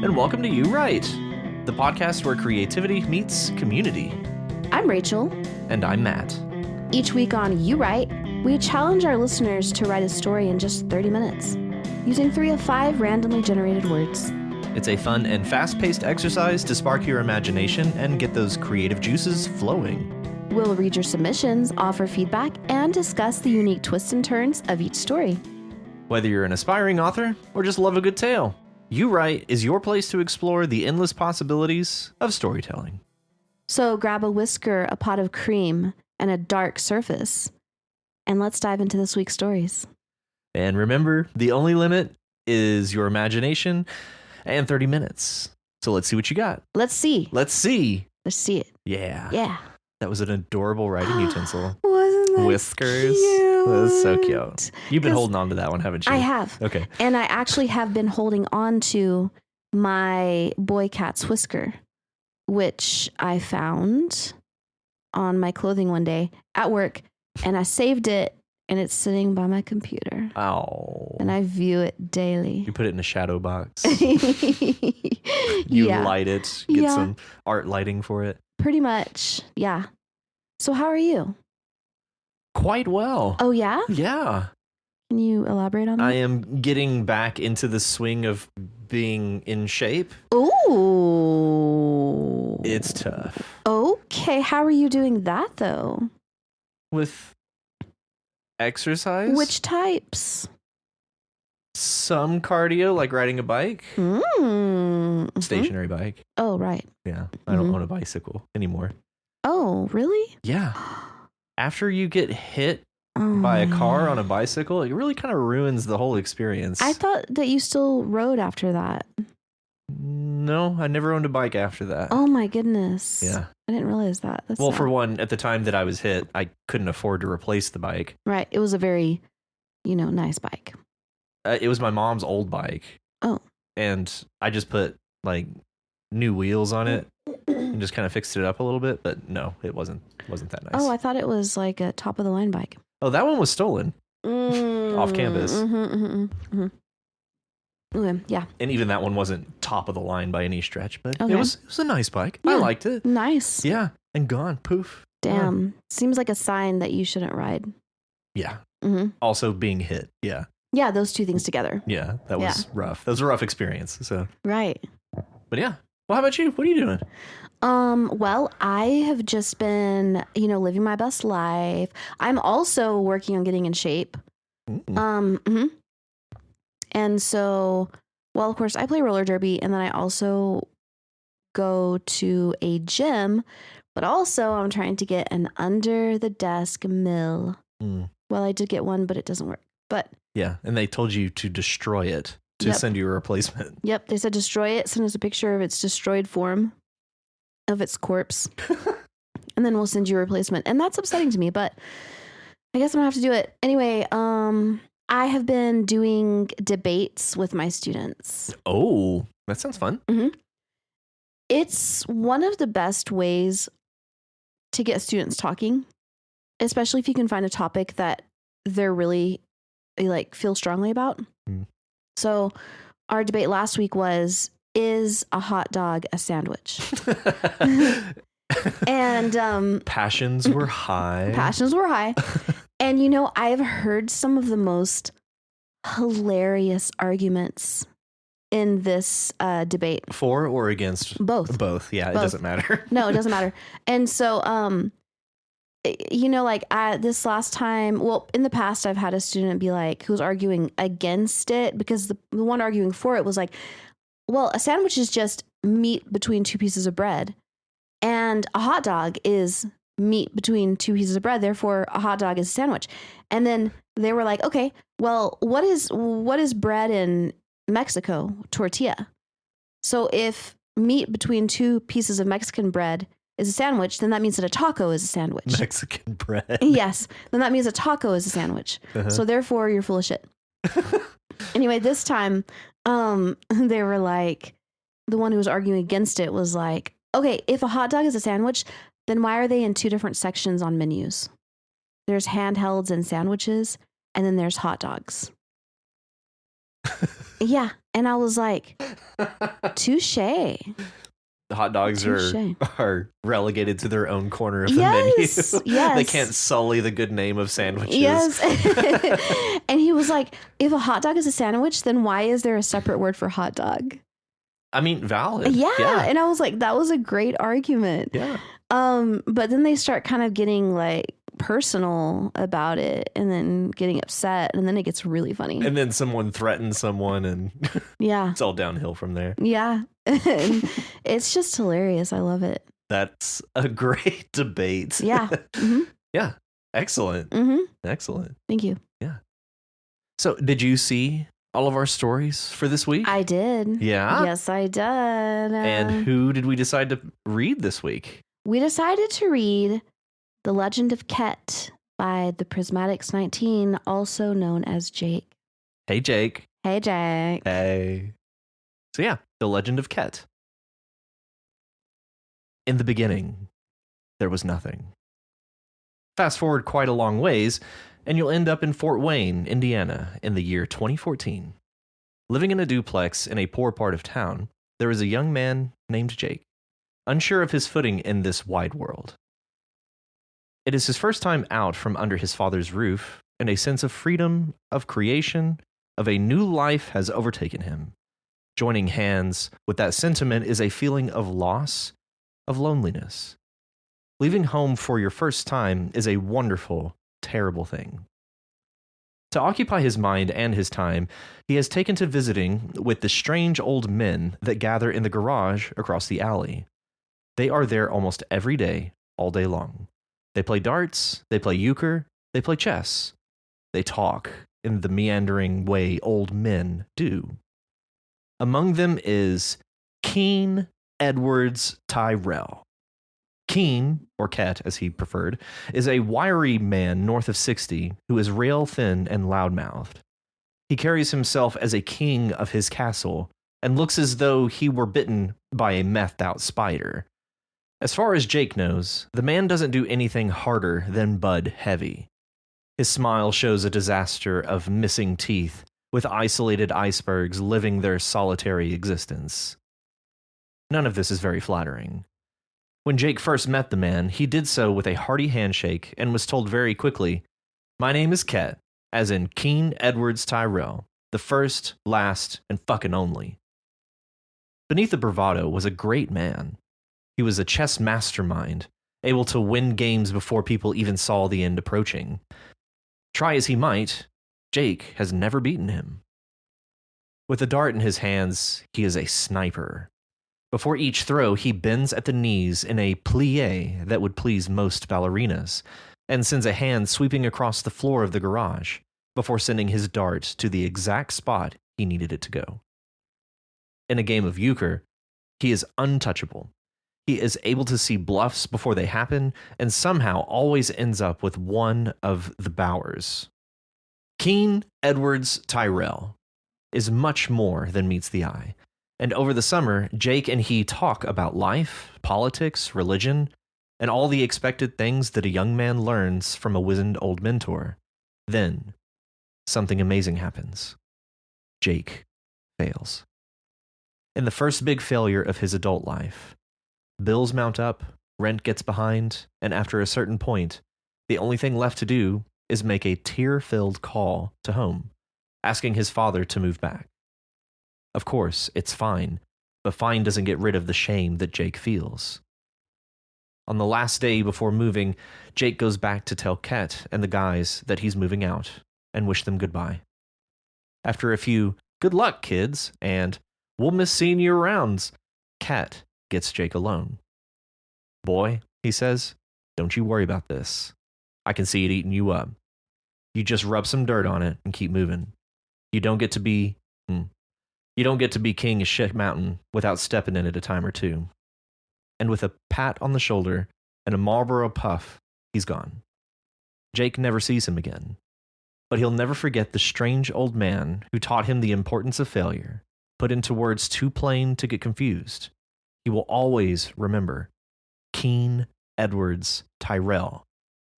and welcome to You Right, the podcast where creativity meets community. I'm Rachel. And I'm Matt. Each week on You Right, we challenge our listeners to write a story in just 30 minutes, using 3 of 5 randomly generated words. It's a fun and fast-paced exercise to spark your imagination and get those creative juices flowing. We'll read your submissions, offer feedback, and discuss the unique twists and turns of each story. Whether you're an aspiring author or just love a good tale, You Right is your place to explore the endless possibilities of storytelling. So grab a whisker, a pot of cream, and a dark surface, and let's dive into this week's stories. And remember, the only limit is your imagination and 30 minutes. So let's see what you got. Let's see. Let's see. Let's see it. Yeah. Yeah. That was an adorable writing utensil. Wasn't that Whiskers. cute? That was so cute. You've been 'Cause holding on to that one, haven't you? I have. Okay. And I actually have been holding on to my boy cat's whisker, which I found on my clothing one day at work, and I saved it, and it's sitting by my computer. Oh. And I view it daily. You put it in a shadow box. You You light it. Get Yeah. some art lighting for it. Pretty much. Yeah. So how are you? Quite well. Oh, yeah? Yeah. Can you elaborate on that? I am getting back into the swing of being in shape. Ooh. It's tough. Okay. How are you doing that, though? With exercise? Which types? Some cardio, like riding a bike. Mm-hmm. Stationary bike. Oh, right. Yeah. I don't own a bicycle anymore. Oh, really? Yeah. After you get hit by a car on a bicycle, it really kind of ruins the whole experience. I thought that you still rode after that. No, I never owned a bike after that. Oh, my goodness. Yeah. I didn't realize that. That's Well, sad. for one, at the time that I was hit, I couldn't afford to replace the bike. Right. It was a very, nice bike. It was my mom's old bike. Oh. And I just put like new wheels on it and just kind of fixed it up a little bit, but no, it wasn't that nice. Oh, I thought it was like a top of the line bike. Oh, that one was stolen off campus. Okay, yeah. And even that one wasn't top of the line by any stretch, but Okay. it was a nice bike. Yeah. I liked it. Nice. Yeah. And gone. Poof. Damn. Gone. Seems like a sign that you shouldn't ride. Yeah. Mm-hmm. Also being hit. Yeah. Yeah, those two things together. Yeah. That was rough. That was a rough experience. So, Right. but yeah. Well, how about you? What are you doing? Well, I have just been, living my best life. I'm also working on getting in shape. Mm. And so, well, of course, I play roller derby, and then I also go to a gym, but also I'm trying to get an under the desk mill. Mm. Well, I did get one, but it doesn't work. But Yeah. And they told you to destroy it to Yep. send you a replacement. yep, they said destroy it. Send us a picture of its destroyed form, of its corpse, and then we'll send you a replacement. And that's upsetting to me, but I guess I'm gonna have to do it anyway. I have been doing debates with my students. Oh, that sounds fun. It's one of the best ways to get students talking, especially if you can find a topic that they're really feel strongly about. Mm. So our debate last week was, is a hot dog a sandwich? And Passions were high. passions were high. And I've heard some of the most hilarious arguments in this debate. For or against? Both. Both. Yeah, Both. it doesn't matter. No, it doesn't matter. And so, this last time, well, in the past, I've had a student be like, who's arguing against it, because the one arguing for it was like, well, a sandwich is just meat between 2 pieces of bread, and a hot dog is meat between 2 pieces of bread. Therefore, a hot dog is a sandwich. And then they were like, okay, well, what is bread in Mexico? Tortilla. So if meat between 2 pieces of Mexican bread is a sandwich, then that means that a taco is a sandwich. Mexican bread. Yes. Then that means a taco is a sandwich. Uh-huh. So therefore, you're full of shit. Anyway, this time, they were like, the one who was arguing against it was like, okay, if a hot dog is a sandwich, then why are they in 2 different sections on menus? There's handhelds and sandwiches, and then there's hot dogs. Yeah. And I was like, touche. The hot dogs Touche. are relegated to their own corner of the Yes, menu. yes. They can't sully the good name of sandwiches. Yes. And he was like, if a hot dog is a sandwich, then why is there a separate word for hot dog? I mean, valid. Yeah. And I was like, that was a great argument. Yeah. But then they start kind of getting like personal about it and then getting upset, and then it gets really funny. And then someone threatens someone, and Yeah. it's all downhill from there. Yeah. And it's just hilarious. I love it. That's a great debate. Yeah. Mm-hmm. Yeah. Excellent. Mm-hmm. Excellent. Thank you. Yeah. So, did you see all of our stories for this week? I did. Yeah? Yes, I did. And who did we decide to read this week? We decided to read The Legend of Ket by the Prismatics 19, also known as Jake. Hey, Jake. Hey, Jake. Hey. So yeah, The Legend of Ket. In the beginning, there was nothing. Fast forward quite a long ways, and you'll end up in Fort Wayne, Indiana, in the year 2014. Living in a duplex in a poor part of town, there is a young man named Jake, unsure of his footing in this wide world. It is his first time out from under his father's roof, and a sense of freedom, of creation, of a new life has overtaken him. Joining hands with that sentiment is a feeling of loss, of loneliness. Leaving home for your first time is a wonderful, terrible thing. To occupy his mind and his time, he has taken to visiting with the strange old men that gather in the garage across the alley. They are there almost every day, all day long. They play darts, they play euchre, they play chess. They talk in the meandering way old men do. Among them is Keen Edwards Tyrell. Keen, or Ket as he preferred, is a wiry man north of 60 who is rail thin and loudmouthed. He carries himself as a king of his castle and looks as though he were bitten by a methed out spider. As far as Jake knows, the man doesn't do anything harder than bud heavy. His smile shows a disaster of missing teeth, with isolated icebergs living their solitary existence. None of this is very flattering. When Jake first met the man, he did so with a hearty handshake and was told very quickly, "My name is Ket, as in Keen Edwards Tyrell, the first, last, and fucking only." Beneath the bravado was a great man. He was a chess mastermind, able to win games before people even saw the end approaching. Try as he might, Jake has never beaten him. With a dart in his hands, he is a sniper. Before each throw, he bends at the knees in a plie that would please most ballerinas, and sends a hand sweeping across the floor of the garage, before sending his dart to the exact spot he needed it to go. In a game of euchre, he is untouchable. He is able to see bluffs before they happen, and somehow always ends up with one of the bowers. Keen Edwards Tyrell is much more than meets the eye. And over the summer, Jake and he talk about life, politics, religion, and all the expected things that a young man learns from a wizened old mentor. Then, something amazing happens. Jake fails. In the first big failure of his adult life, bills mount up, rent gets behind, and after a certain point, the only thing left to do is make a tear-filled call to home, asking his father to move back. Of course, it's fine, but fine doesn't get rid of the shame that Jake feels. On the last day before moving, Jake goes back to tell Ket and the guys that he's moving out and wish them goodbye. After a few "good luck, kids," and "we'll miss seeing you arounds," Ket gets Jake alone. "Boy," he says, "don't you worry about this. I can see it eating you up. You just rub some dirt on it and keep moving. You don't get to be king of shit mountain without stepping in it a time or two." And with a pat on the shoulder and a Marlboro puff, he's gone. Jake never sees him again. But he'll never forget the strange old man who taught him the importance of failure, put into words too plain to get confused. He will always remember Keen Edwards Tyrell,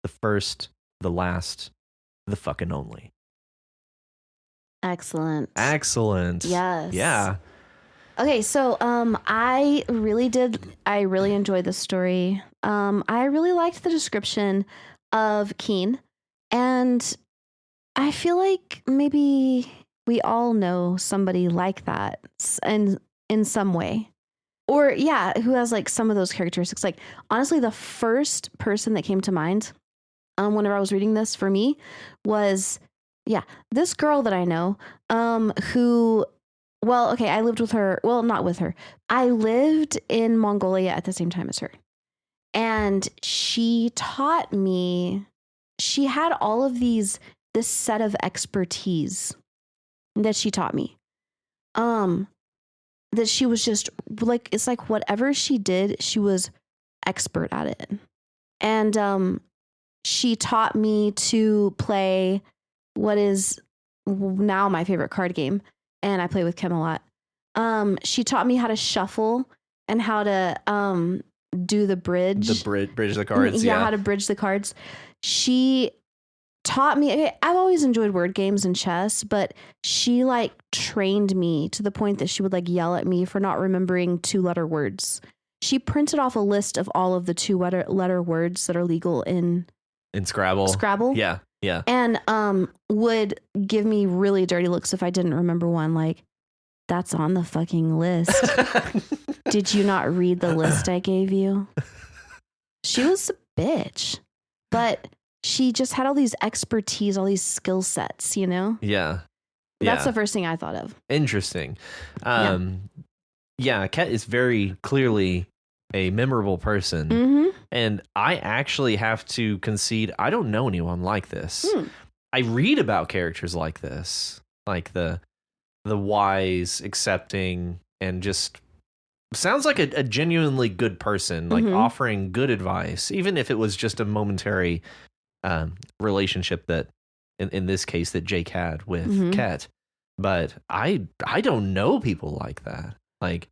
the first, the last, the fucking only. Excellent. Excellent. Yes. Yeah. Okay, so I really enjoyed this story. I really liked the description of Keen, and I feel like maybe we all know somebody like that in some way. Or yeah, who has like some of those characteristics. Like honestly, the first person that came to mind whenever I was reading this for me was this girl that I know who well, okay, I lived with her. Well, not with her. I lived in Mongolia at the same time as her. And she taught me, she had all of this set of expertise that she taught me. That she was just like, it's like whatever she did, she was expert at it. And she taught me to play what is now my favorite card game, and I play with Kim a lot. She taught me how to shuffle and how to do the bridge. Bridge the cards. Yeah, how to bridge the cards. She taught me. I've always enjoyed word games and chess, but she like trained me to the point that she would like yell at me for not remembering 2-letter words. She printed off a list of all of the 2-letter words that are legal in Scrabble. Yeah. Yeah. And would give me really dirty looks if I didn't remember one. Like, that's on the fucking list. Did you not read the list I gave you? She was a bitch, but she just had all these expertise, all these skill sets, you know? Yeah. That's the first thing I thought of. Interesting. Yeah, Ket is very clearly a memorable person. Mm-hmm. And I actually have to concede, I don't know anyone like this. I read about characters like this, like the wise, accepting, and just sounds like a genuinely good person, like offering good advice, even if it was just a momentary relationship that, in this case, that Jake had with Ket. But I don't know people like that. Like,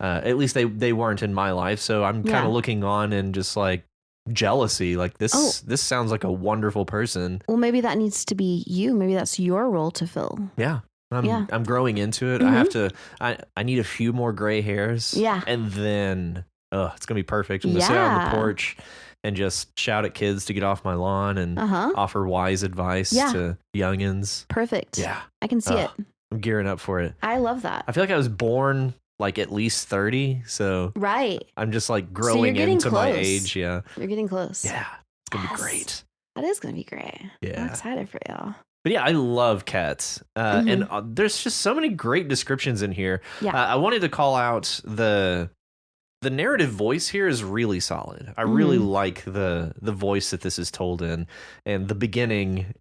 at least they weren't in my life, so I'm kind of looking on and just like jealousy. Like this sounds like a wonderful person. Well, maybe that needs to be you. Maybe that's your role to fill. Yeah. I'm growing into it. I need a few more gray hairs. Yeah. And then it's gonna be perfect. I'm gonna sit out on the porch and just shout at kids to get off my lawn and offer wise advice to youngins. Perfect. Yeah. I can see it. I'm gearing up for it. I love that. I feel like I was born like at least 30, so I'm just like growing into close. My age. Yeah, you're getting close. Yeah, it's gonna be great. That is gonna be great. Yeah, I'm excited for y'all. But yeah, I love Ket, and there's just so many great descriptions in here. Yeah, I wanted to call out the narrative voice here is really solid. I really like the voice that this is told in, and the beginning.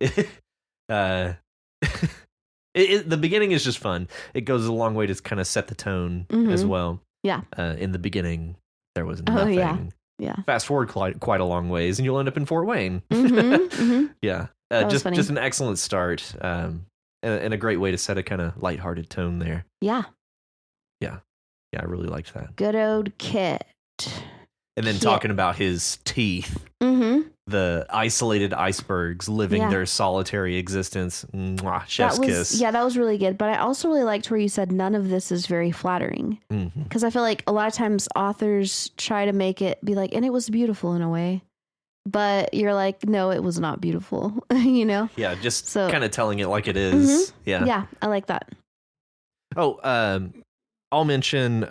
The beginning is just fun. It goes a long way to kind of set the tone as well. Yeah. In the beginning, there was nothing. Oh, yeah. Fast forward quite a long ways, and you'll end up in Fort Wayne. Yeah. Just an excellent start, and a great way to set a kind of lighthearted tone there. Yeah. Yeah. Yeah, I really liked that. Good old Ket. And then talking about his teeth. The isolated icebergs living their solitary existence. Mwah, chef's kiss. Yeah, that was really good. But I also really liked where you said none of this is very flattering. Because I feel like a lot of times authors try to make it be like, and it was beautiful in a way. But you're like, no, it was not beautiful. You know? Yeah, just kind of telling it like it is. Yeah. Yeah, I like that. Oh, I'll mention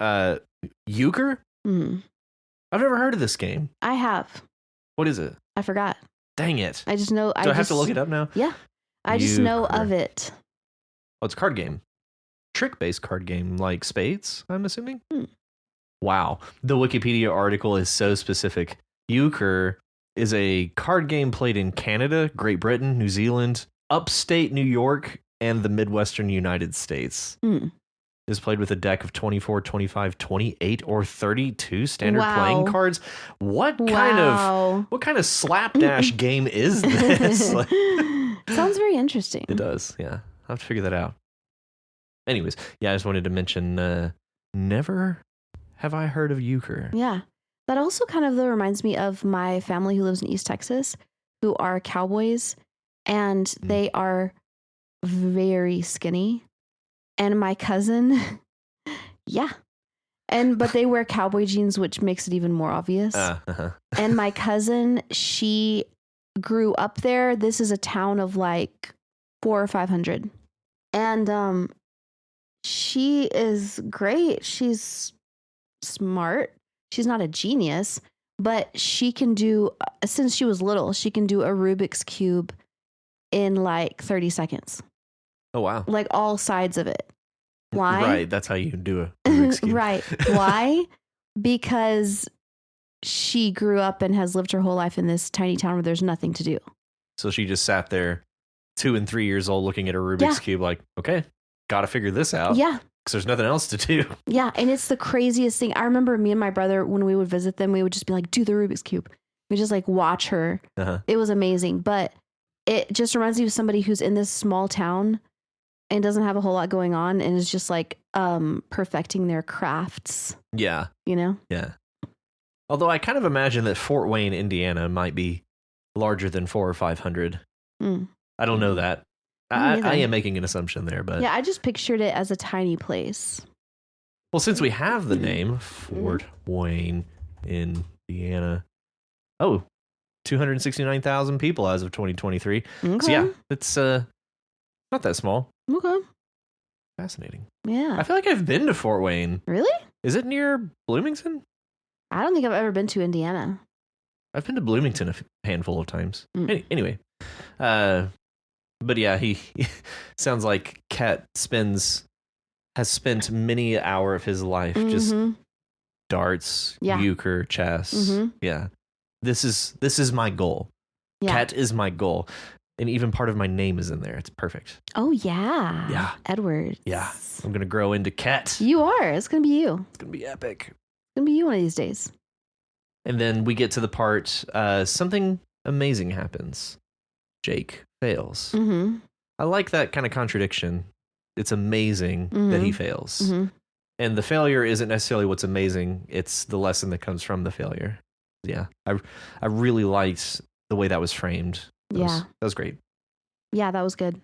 Euchre. I've never heard of this game. I have. What is it? I forgot. Dang it. I just know. Do I have to look it up now? Yeah. I just know of it. Oh, it's a card game. Trick-based card game like Spades, I'm assuming? Wow. The Wikipedia article is so specific. Euchre is a card game played in Canada, Great Britain, New Zealand, upstate New York, and the Midwestern United States. Is played with a deck of 24, 25, 28, or 32 standard playing cards. What kind of slapdash game is this? Sounds very interesting. It does, yeah. I'll have to figure that out. Anyways, yeah, I just wanted to mention never have I heard of Euchre. Yeah. That also kind of though reminds me of my family who lives in East Texas, who are cowboys, and they are very skinny. And my cousin, yeah. But they wear cowboy jeans, which makes it even more obvious. And my cousin, she grew up there. This is a town of like 400 or 500. And she is great. She's smart. She's not a genius, but she can do, since she was little, she can do a Rubik's Cube in like 30 seconds. Oh, wow. Like all sides of it. Why? Right. That's how you do a Rubik's Cube. Right. Why? Because she grew up and has lived her whole life in this tiny town where there's nothing to do. So she just sat there 2 and 3 years old looking at a Rubik's Cube like, okay, got to figure this out. Yeah. Because there's nothing else to do. Yeah. And it's the craziest thing. I remember me and my brother, when we would visit them, we would just be like, do the Rubik's Cube. We just like watch her. It was amazing. But it just reminds me of somebody who's in this small town and doesn't have a whole lot going on and is just like perfecting their crafts. Yeah. You know? Yeah. Although I kind of imagine that Fort Wayne, Indiana might be larger than 400 or 500. I don't know that. I am making an assumption there, but yeah, I just pictured it as a tiny place. Well, since we have the name Fort Wayne, Indiana, 269,000 people as of 2023. Okay. So yeah, it's not that small. Okay. Fascinating. Yeah. I feel like I've been to Fort Wayne. Really? Is it near Bloomington? I don't think I've ever been to Indiana. I've been to Bloomington a handful of times. Anyway, but yeah, he sounds like Ket has spent many an hour of his life just darts, euchre, chess. Yeah, this is my goal. Yeah. Ket is my goal, and even part of my name is in there. It's perfect. Oh yeah, yeah, Edward. Yeah, I'm gonna grow into Ket. You are. It's gonna be you. It's gonna be epic. It's gonna be you one of these days. And then we get to the part, something amazing happens. Jake fails. I like that kind of contradiction. It's amazing that he fails. And the failure isn't necessarily what's amazing. It's the lesson that comes from the failure. Yeah. I really liked the way that was framed. That was great. Yeah, that was good.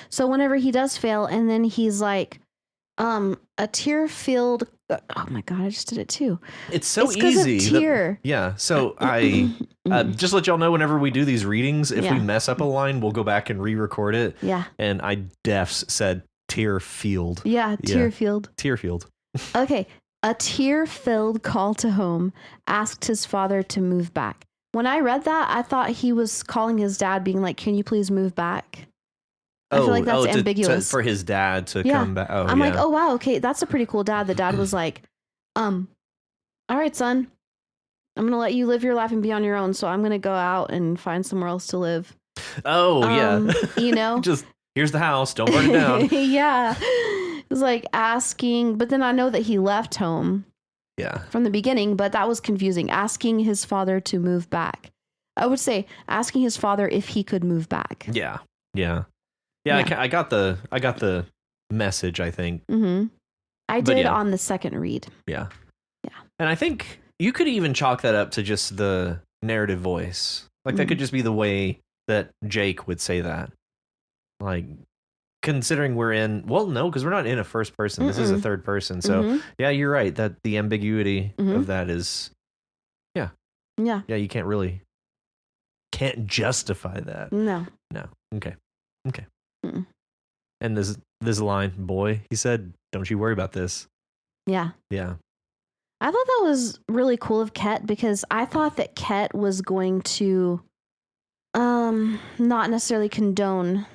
So whenever he does fail and then he's like, a tear-filled, oh my God, I just did it too. It's so easy. Of tear. Yeah. So I just let y'all know whenever we do these readings, if we mess up a line, we'll go back and re-record it. Yeah. And I said tear field. Yeah. Tear field. Tear field. Okay. A tear-filled call to home asked his father to move back. When I read that, I thought he was calling his dad being like, can you please move back? I feel like that's ambiguous. For his dad to come back. I'm like, oh, wow. Okay. That's a pretty cool dad. The dad was like, all right, son, I'm going to let you live your life and be on your own. So I'm going to go out and find somewhere else to live. Oh, yeah. You know, just here's the house. Don't burn it down. Yeah. It was like asking, but then I know that he left home. Yeah. From the beginning, but that was confusing. Asking his father to move back. I would say asking his father if he could move back. Yeah. Yeah. Yeah, I got the message, I think. I did on the second read. Yeah. Yeah. And I think you could even chalk that up to just the narrative voice. Like that could just be the way that Jake would say that. Like considering no, because we're not in a first person. This is a third person. So yeah, you're right. That the ambiguity of that is Yeah, you can't justify that. No. Okay. And this line, boy, he said, don't you worry about this. Yeah. Yeah. I thought that was really cool of Ket because I thought that Ket was going to not necessarily condone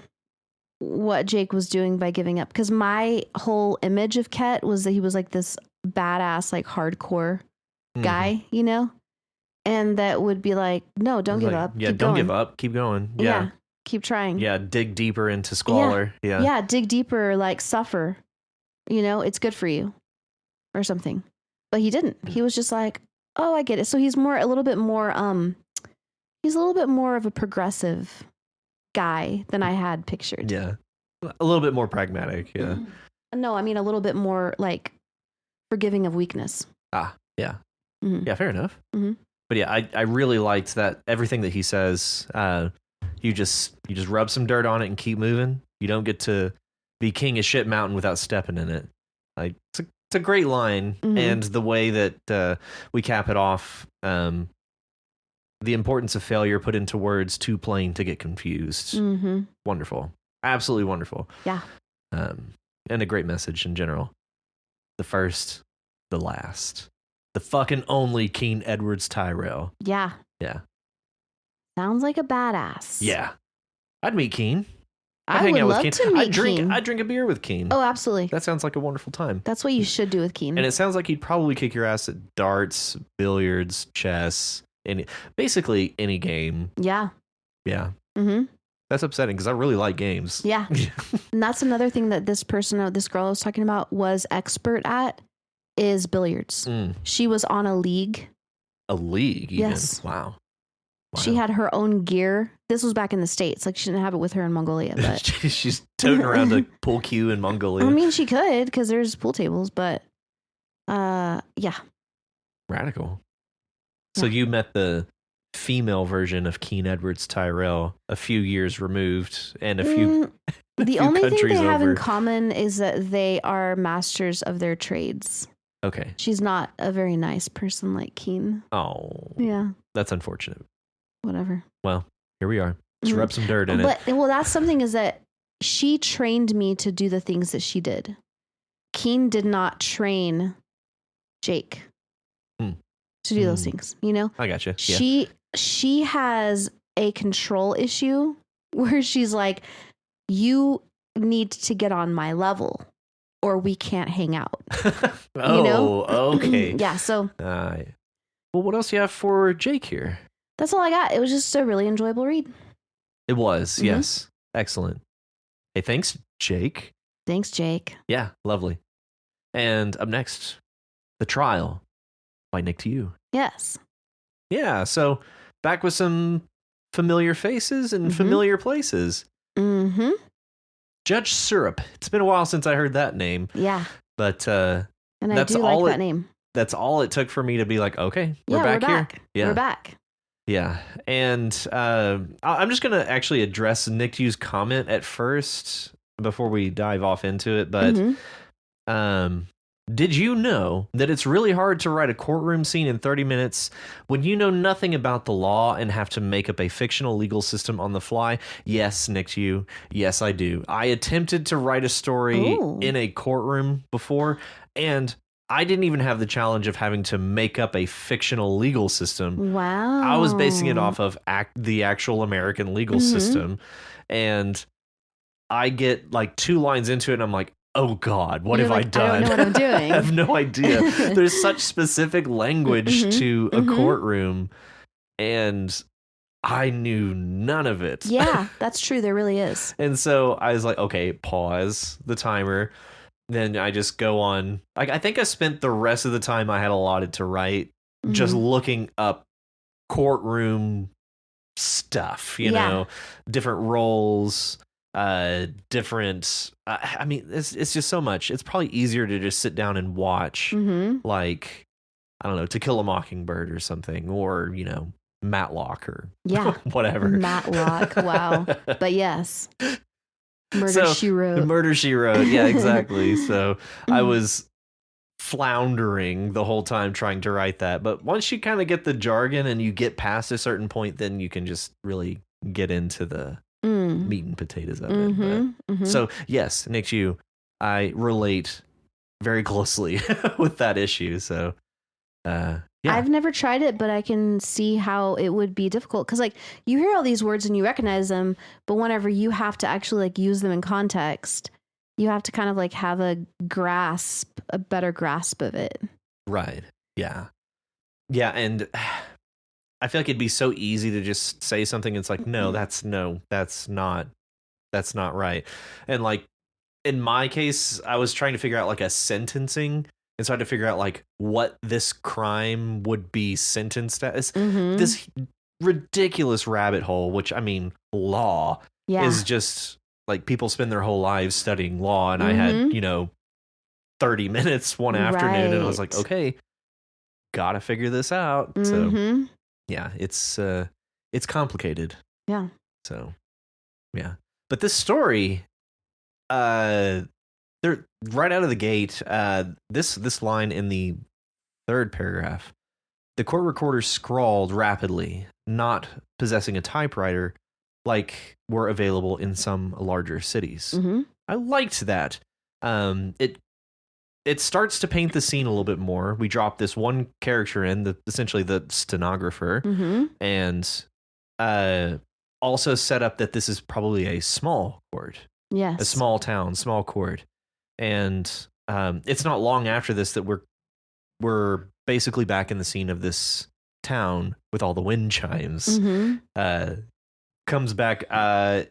what Jake was doing by giving up. Because my whole image of Ket was that he was like this badass, like hardcore guy, you know? And that would be like, no, don't give up. Yeah, don't give up. Keep going. Yeah. Keep trying. Yeah, dig deeper into squalor. Yeah, dig deeper, like suffer. You know, it's good for you or something. But he didn't. He was just like, oh, I get it. So he's a little bit more of a progressive guy than I had pictured. Yeah. A little bit more pragmatic. Yeah. No, I mean a little bit more like forgiving of weakness. Yeah. Yeah, fair enough. But yeah, I really liked that everything that he says, You just rub some dirt on it and keep moving. You don't get to be king of shit mountain without stepping in it. Like it's a great line, and the way that we cap it off, the importance of failure put into words too plain to get confused. Wonderful, absolutely wonderful. Yeah, and a great message in general. The first, the last, the fucking only Keen Edwards Tyrell. Yeah. Sounds like a badass. Yeah, I'd meet Keen. I would love to meet Keen. I'd drink a beer with Keen. Oh, absolutely. That sounds like a wonderful time. That's what you should do with Keen. And it sounds like he'd probably kick your ass at darts, billiards, chess, basically any game. Yeah. Yeah. That's upsetting because I really like games. Yeah. And that's another thing that this girl I was talking about was expert at is billiards. She was on a league. A league, even? Yes. Wow. She had her own gear. This was back in the States. Like, she didn't have it with her in Mongolia. But she's toting around a pool cue in Mongolia. I mean, she could because there's pool tables, but yeah. Radical. Yeah. So you met the female version of Keen Edwards Tyrell a few years removed and a few the only thing they have over. in common is that they are masters of their trades. Okay. She's not a very nice person like Keen. Oh. Yeah. That's unfortunate. Whatever. Well, here we are. Just rub some dirt in it. Well, that's something is that she trained me to do the things that she did. Keen did not train Jake to do those things, you know? I gotcha. Yeah. She has a control issue where she's like, you need to get on my level or we can't hang out. Oh, you know? Okay. Yeah, so. Well, what else do you have for Jake here? That's all I got. It was just a really enjoyable read. It was, yes. Excellent. Hey, thanks, Jake. Thanks, Jake. Yeah, lovely. And up next, The Trial by Nick to You. Yes. Yeah, so back with some familiar faces and familiar places. Judge Syrup. It's been a while since I heard that name. Yeah. But and I do like that name. That's all it took for me to be like, okay, we're back here. Yeah. We're back. Yeah. And I'm just going to actually address Nick to You's comment at first before we dive off into it. But did you know that it's really hard to write a courtroom scene in 30 minutes when you know nothing about the law and have to make up a fictional legal system on the fly? Yes, Nick to You. Yes, I do. I attempted to write a story in a courtroom before, and I didn't even have the challenge of having to make up a fictional legal system. Wow. I was basing it off of the actual American legal system. And I get like 2 lines into it and I'm like, oh God, what have I done? I don't know what I'm doing. I have no idea. There's such specific language to a courtroom and I knew none of it. Yeah, that's true. There really is. And so I was like, okay, pause the timer. Then I just go on. I think I spent the rest of the time I had allotted to write just looking up courtroom stuff, you know, different roles, different. I mean, it's just so much. It's probably easier to just sit down and watch, like, I don't know, To Kill a Mockingbird or something, or, you know, Matlock or whatever. Matlock. Wow. But yes. She Wrote. Murder, She Wrote. Yeah, exactly. So I was floundering the whole time trying to write that. But once you kind of get the jargon and you get past a certain point, then you can just really get into the meat and potatoes of it. So yes, Nick, I relate very closely with that issue. So yeah. I've never tried it, but I can see how it would be difficult because, like, you hear all these words and you recognize them, but whenever you have to actually like use them in context, you have to kind of like have a better grasp of it. Right. Yeah. Yeah, and I feel like it'd be so easy to just say something. It's like, that's not right. And like in my case, I was trying to figure out like a sentencing. And so I had to figure out like what this crime would be sentenced as. This ridiculous rabbit hole, which I mean, law is just like people spend their whole lives studying law. And I had, 30 minutes one afternoon and I was like, okay, gotta figure this out. So yeah, it's complicated. Yeah. So, yeah. But this story, they're right out of the gate. This line in the third paragraph, the court recorder scrawled rapidly, not possessing a typewriter like were available in some larger cities. Mm-hmm. I liked that. It starts to paint the scene a little bit more. We drop this one character in, essentially the stenographer, Mm-hmm. and also set up that this is probably a small court, Yes. a small town, small court, and it's not long after this that we're basically back in the scene of this town with all the wind chimes. Mm-hmm. Comes back at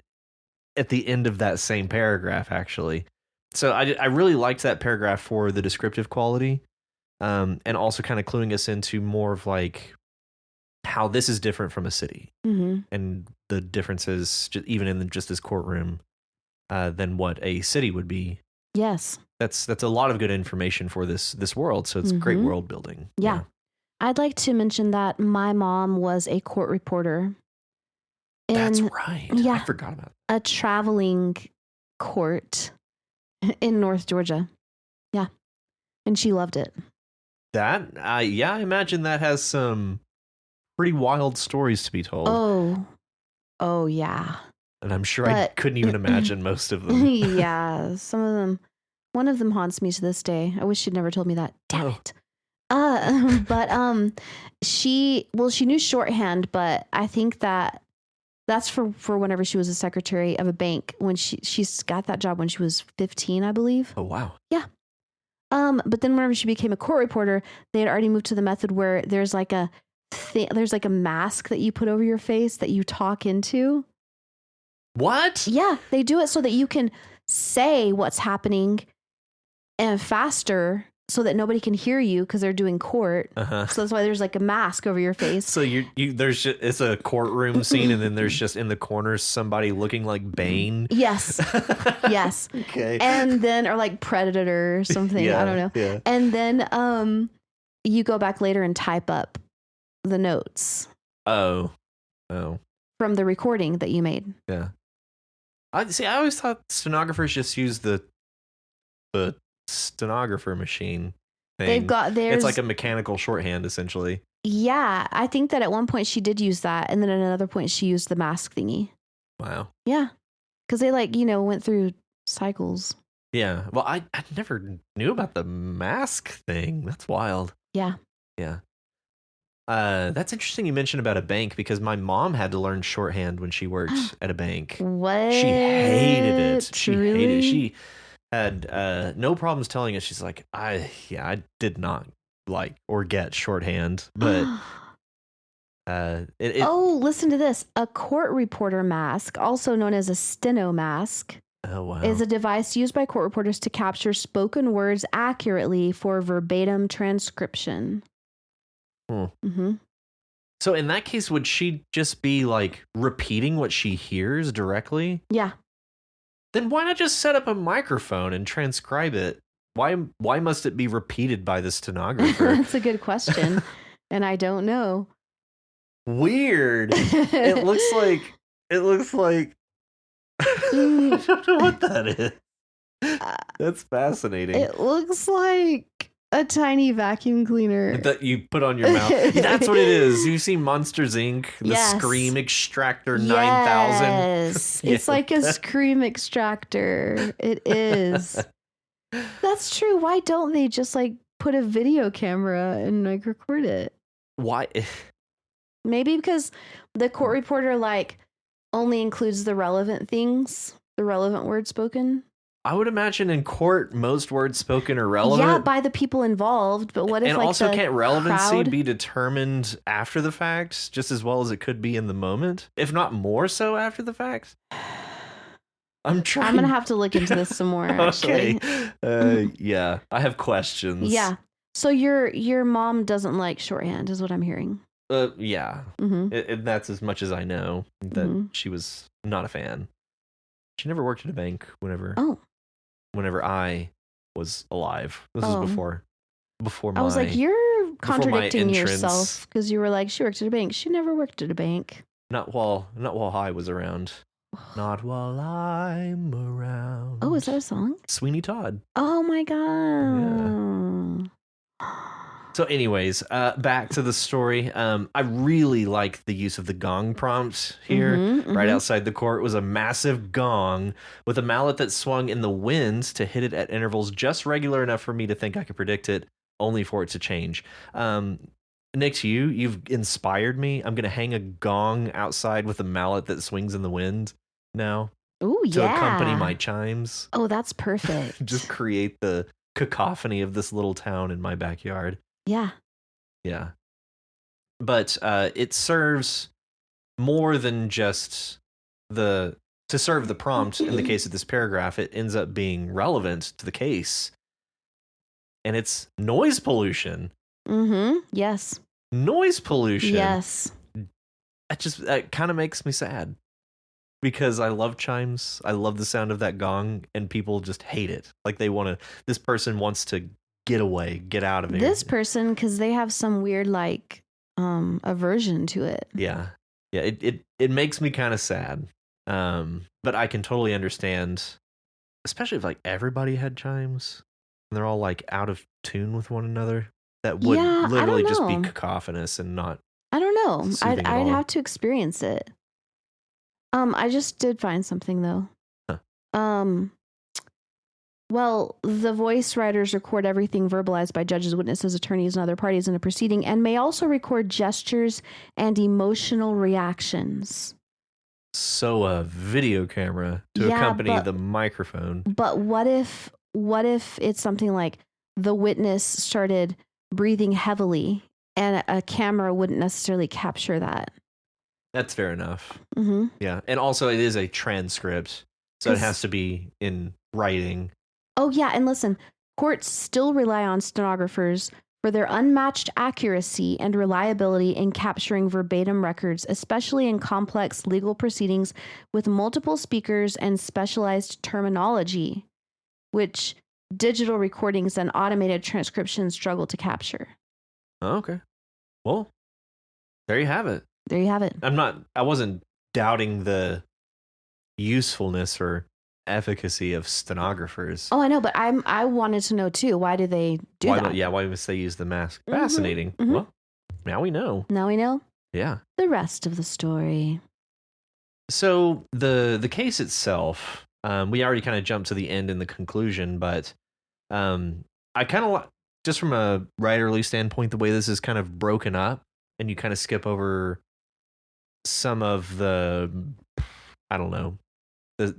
the end of that same paragraph, actually. So I really liked that paragraph for the descriptive quality, and also kind of cluing us into more of like how this is different from a city, Mm-hmm. and the differences even in just this courtroom than what a city would be. Yes. That's a lot of good information for this world. So it's great world building. Yeah. I'd like to mention that my mom was a court reporter. That's right. Yeah, I forgot about a traveling court in North Georgia. Yeah. And she loved it. that. Yeah, I imagine that has some pretty wild stories to be told. Oh yeah. And I'm sure I couldn't even imagine most of them. Yeah, some of them. One of them haunts me to this day. I wish she'd never told me that. Damn it. But she knew shorthand, but I think that's for whenever she was a secretary of a bank when she's got that job when she was 15, I believe. Oh wow. Yeah. But then whenever she became a court reporter, they had already moved to the method where there's like a mask that you put over your face that you talk into. What? Yeah, they do it so that you can say what's happening and faster so that nobody can hear you because they're doing court. Uh-huh. So that's why there's like a mask over your face. So it's a courtroom scene, and then there's just in the corners somebody looking like Bane. Yes. Yes. Okay. And then, or like Predator or something. Yeah, I don't know. yeah. And then you go back later and type up the notes. Oh. From the recording that you made. Yeah. I always thought stenographers just use the stenographer machine thing. They've got theirs. It's like a mechanical shorthand, essentially. Yeah, I think that at one point she did use that, and then at another point she used the mask thingy. Wow. Yeah, because they went through cycles. Yeah. Well, I never knew about the mask thing. That's wild. Yeah. Yeah. That's interesting you mentioned about a bank, because my mom had to learn shorthand when she worked at a bank. What? She hated it. She Really? hated it. She had no problems telling us. She's like, I did not like or get shorthand, but listen to this. A court reporter mask, also known as a steno mask, is a device used by court reporters to capture spoken words accurately for verbatim transcription. Mm-hmm. So in that case, would she just be like repeating what she hears directly? Yeah. Then why not just set up a microphone and transcribe it? Why must it be repeated by the stenographer? That's a good question. And I don't know. Weird. It looks like I don't know what that is. That's fascinating. It looks like a tiny vacuum cleaner that you put on your mouth. That's what it is. You see Monsters Inc. The Yes. Scream Extractor 9000. Yes. Yeah. It's like a scream extractor. It is. That's true. Why don't they just like put a video camera and like record it? Why? Maybe because the court reporter like only includes the relevant things, the relevant words spoken. I would imagine in court most words spoken are relevant. Yeah, by the people involved. But what if and like also the can't relevancy crowd? be determined after the fact just as well as it could be in the moment, if not more so after the fact? I'm gonna have to look into this some more. Actually. Okay. Yeah, I have questions. Yeah. So your mom doesn't like shorthand, is what I'm hearing. Yeah. Mm-hmm. And that's as much as I know, that she was not a fan. She never worked at a bank whenever I was alive. This was before my... I was like, you're contradicting entrance. yourself, because you were like, she worked at a bank. She never worked at a bank. Not while I was around. Not while I'm Oh, is around. that a song? Sweeney Todd. Oh my Yeah. god. So, anyways, back to the story. I really like the use of the gong prompt here. Right outside the court was a massive gong with a mallet that swung in the wind to hit it at intervals just regular enough for me to think I could predict it, only for it to change. Nick, you've inspired me. I'm gonna hang a gong outside with a mallet that swings in the wind now Oh to accompany my yeah. chimes. Oh, that's perfect. Just create the cacophony of this little town in my backyard. Yeah. Yeah. But it serves more than just to serve the prompt in the case of this paragraph. It ends up being relevant to the case, and it's noise pollution. Yes. Noise pollution. Yes. That kind of makes me sad because I love chimes. I love the sound of that gong, and people just hate it. Like this person wants to get away, get out of here. This person, because they have some weird like aversion to it. Yeah. It makes me kind of sad. But I can totally understand, especially if like everybody had chimes and they're all like out of tune with one another. That would literally just be cacophonous and not. I don't know. soothing at I'd all. have to experience it. I just did find something though. Huh. Well, the voice writers record everything verbalized by judges, witnesses, attorneys, and other parties in a proceeding, and may also record gestures and emotional reactions. So a video camera to accompany the microphone. But what if it's something like the witness started breathing heavily and a camera wouldn't necessarily capture that? That's fair enough. Mm-hmm. Yeah. And also it is a transcript, so it has to be in writing. Oh, yeah. And listen, courts still rely on stenographers for their unmatched accuracy and reliability in capturing verbatim records, especially in complex legal proceedings with multiple speakers and specialized terminology, which digital recordings and automated transcriptions struggle to capture. Oh, okay. Well, there you have it. There you have it. I wasn't doubting the usefulness or efficacy of stenographers. Oh, I know, but I wanted to know too. Why do they do that? Why must they use the mask? Fascinating. Well, now we know. Now we know. Yeah. The rest of the story. So the case itself, we already kind of jumped to the end and the conclusion, but I kind of just from a writerly standpoint, the way this is kind of broken up, and you kind of skip over some of the, I don't know, the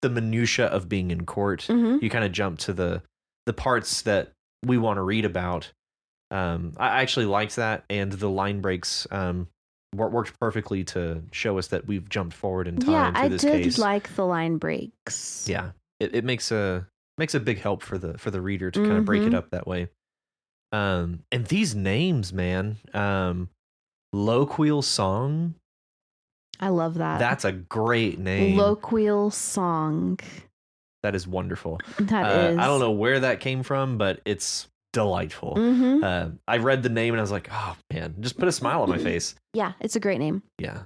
minutia of being in court. You kind of jump to the parts that we want to read about. I actually liked that, and the line breaks worked perfectly to show us that we've jumped forward in time through this case. Yeah, I did like the line breaks. Yeah, it makes a big help for the reader to kind of break it up that way. And these names, man, Loquial Song. I love that. That's a great name. Loquial Song. That is wonderful. That is. I don't know where that came from, but it's delightful. I read the name and I was like, oh man, just put a smile on my face. Yeah, it's a great name. Yeah.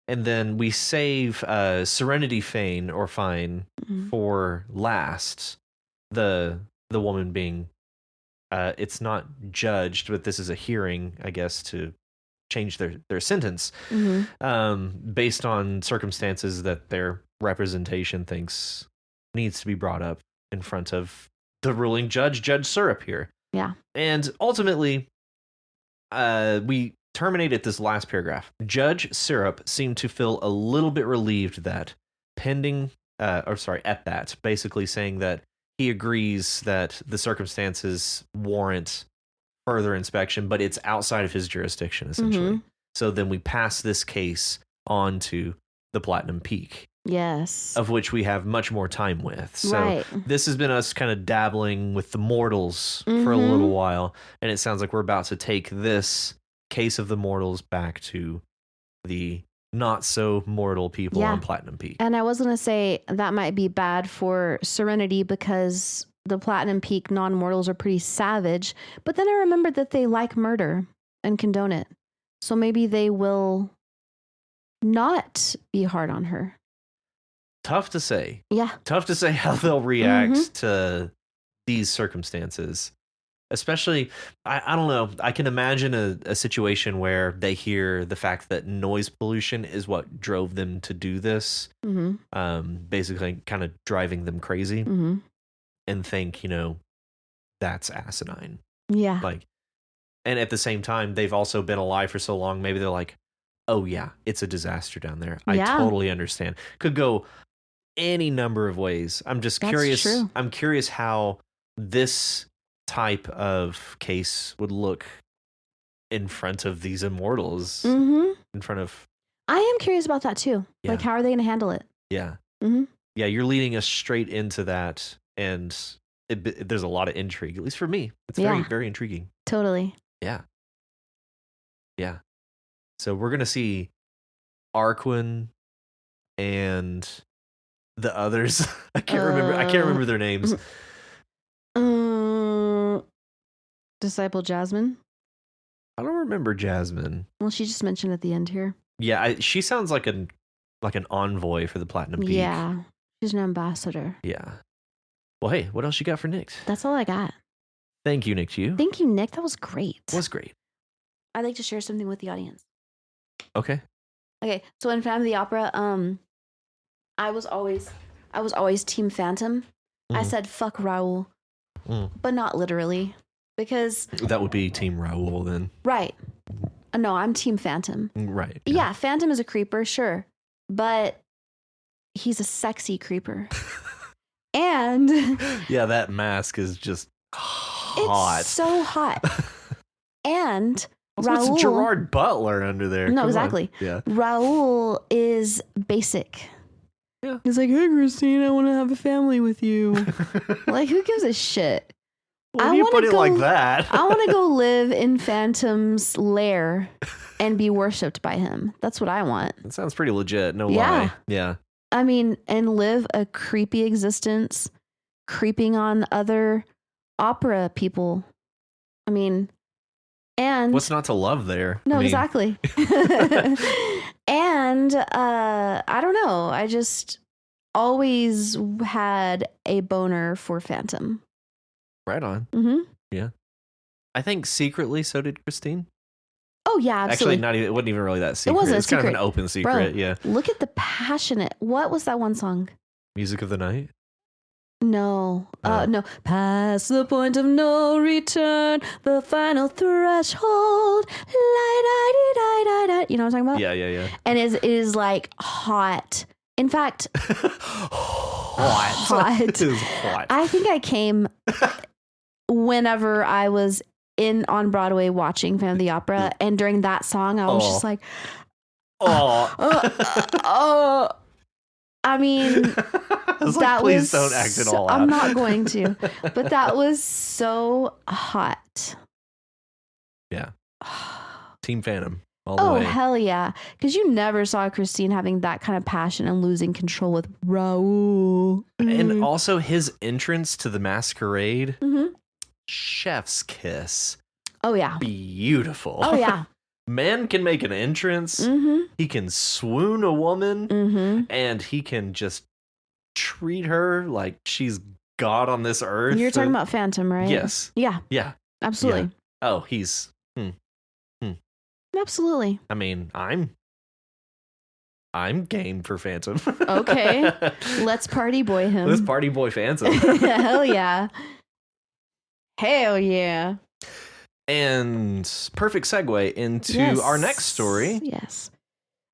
And then we save Serenity Fane or Fine for last. The woman being, it's not judged, but this is a hearing, I guess, to change their sentence based on circumstances that their representation thinks needs to be brought up in front of the ruling judge, Judge Syrup here. Yeah. And ultimately, we terminated this last paragraph. Judge Syrup seemed to feel a little bit relieved that at that, basically saying that he agrees that the circumstances warrant further inspection, but it's outside of his jurisdiction, essentially. So then we pass this case on to the Platinum Peak. Yes. Of which we have much more time with. So this has been us kind of dabbling with the mortals for a little while, and it sounds like we're about to take this case of the mortals back to the not so mortal people on Platinum Peak. And I was going to say that might be bad for Serenity because the Platinum Peak non-mortals are pretty savage, but then I remembered that they like murder and condone it. So maybe they will not be hard on her. Tough to say. Yeah. Tough to say how they'll react Mhm. to these circumstances. Especially, I don't know. I can imagine a situation where they hear the fact that noise pollution is what drove them to do this, basically kind of driving them crazy, and think, that's asinine. Yeah. Like, and at the same time, they've also been alive for so long. Maybe they're like, oh yeah, it's a disaster down there. I Yeah. totally understand. Could go any number of ways. I'm just That's curious. true. I'm curious how this type of case would look in front of these immortals, in front of. I am curious about that too. Yeah. Like, how are they going to handle it? Yeah. Mm-hmm. Yeah, you're leading us straight into that, and there's a lot of intrigue. At least for me, it's very, very intriguing. Totally. Yeah. Yeah. So we're gonna see Arquin and the others. I can't remember their names. Disciple Jasmine. I don't remember Jasmine. Well, she just mentioned at the end here. Yeah, she sounds like an envoy for the Platinum Peak. Yeah, she's an ambassador. Yeah. Well, hey, what else you got for Nick? That's all I got. Thank you, Nick. To you. Thank you, Nick. That was great. It was great. I'd like to share something with the audience. Okay. Okay, so in Phantom of the Opera, I was always Team Phantom. I said fuck Raoul, but not literally, because that would be Team Raoul then. Right. No, I'm Team Phantom. Right. Yeah, Phantom is a creeper, sure, but he's a sexy creeper. And yeah, that mask is just hot. It's so hot. And What's Raoul, Gerard Butler under there? No, Come exactly. On. Yeah. Raoul is basic. Yeah. He's like, hey, Christine, I want to have a family with you. Like, who gives a shit? When you put it like that. I want to go live in Phantom's lair and be worshipped by him. That's what I want. That sounds pretty legit. No lie. Yeah. I mean, and live a creepy existence, creeping on other opera people. I mean, and what's not to love there? No, exactly. And I don't know. I just always had a boner for Phantom. Right on. Mm-hmm. Yeah. I think secretly so did Christine. Oh yeah, absolutely. Actually, it wasn't even really that secret. It wasn't. It's kind of an open secret. Bro, yeah. Look at the passionate. What was that one song? Music of the Night. No. No. Past the point of no return, the final threshold. You know what I'm talking about? Yeah. And it is like hot. In fact, hot. It is hot. I think I came whenever I was on Broadway watching Phantom of the Opera, and during that song, I was just like, I mean, please don't act it all out. I'm not going to, but that was so hot. Yeah. Team Phantom. All the way. Hell yeah. Because you never saw Christine having that kind of passion and losing control with Raoul. And also his entrance to the masquerade. Chef's kiss. Oh, yeah. Beautiful. Oh, yeah. Man can make an entrance. He can swoon a woman. And he can just treat her like she's God on this earth. You're talking about Phantom, right? Yes. Yeah. Yeah. Absolutely. Yeah. Oh, he's... Absolutely. I mean, I'm game for Phantom. Okay. Let's party boy him. Let's party boy Phantom. Hell yeah. Hell yeah. And perfect segue into our next story. Yes.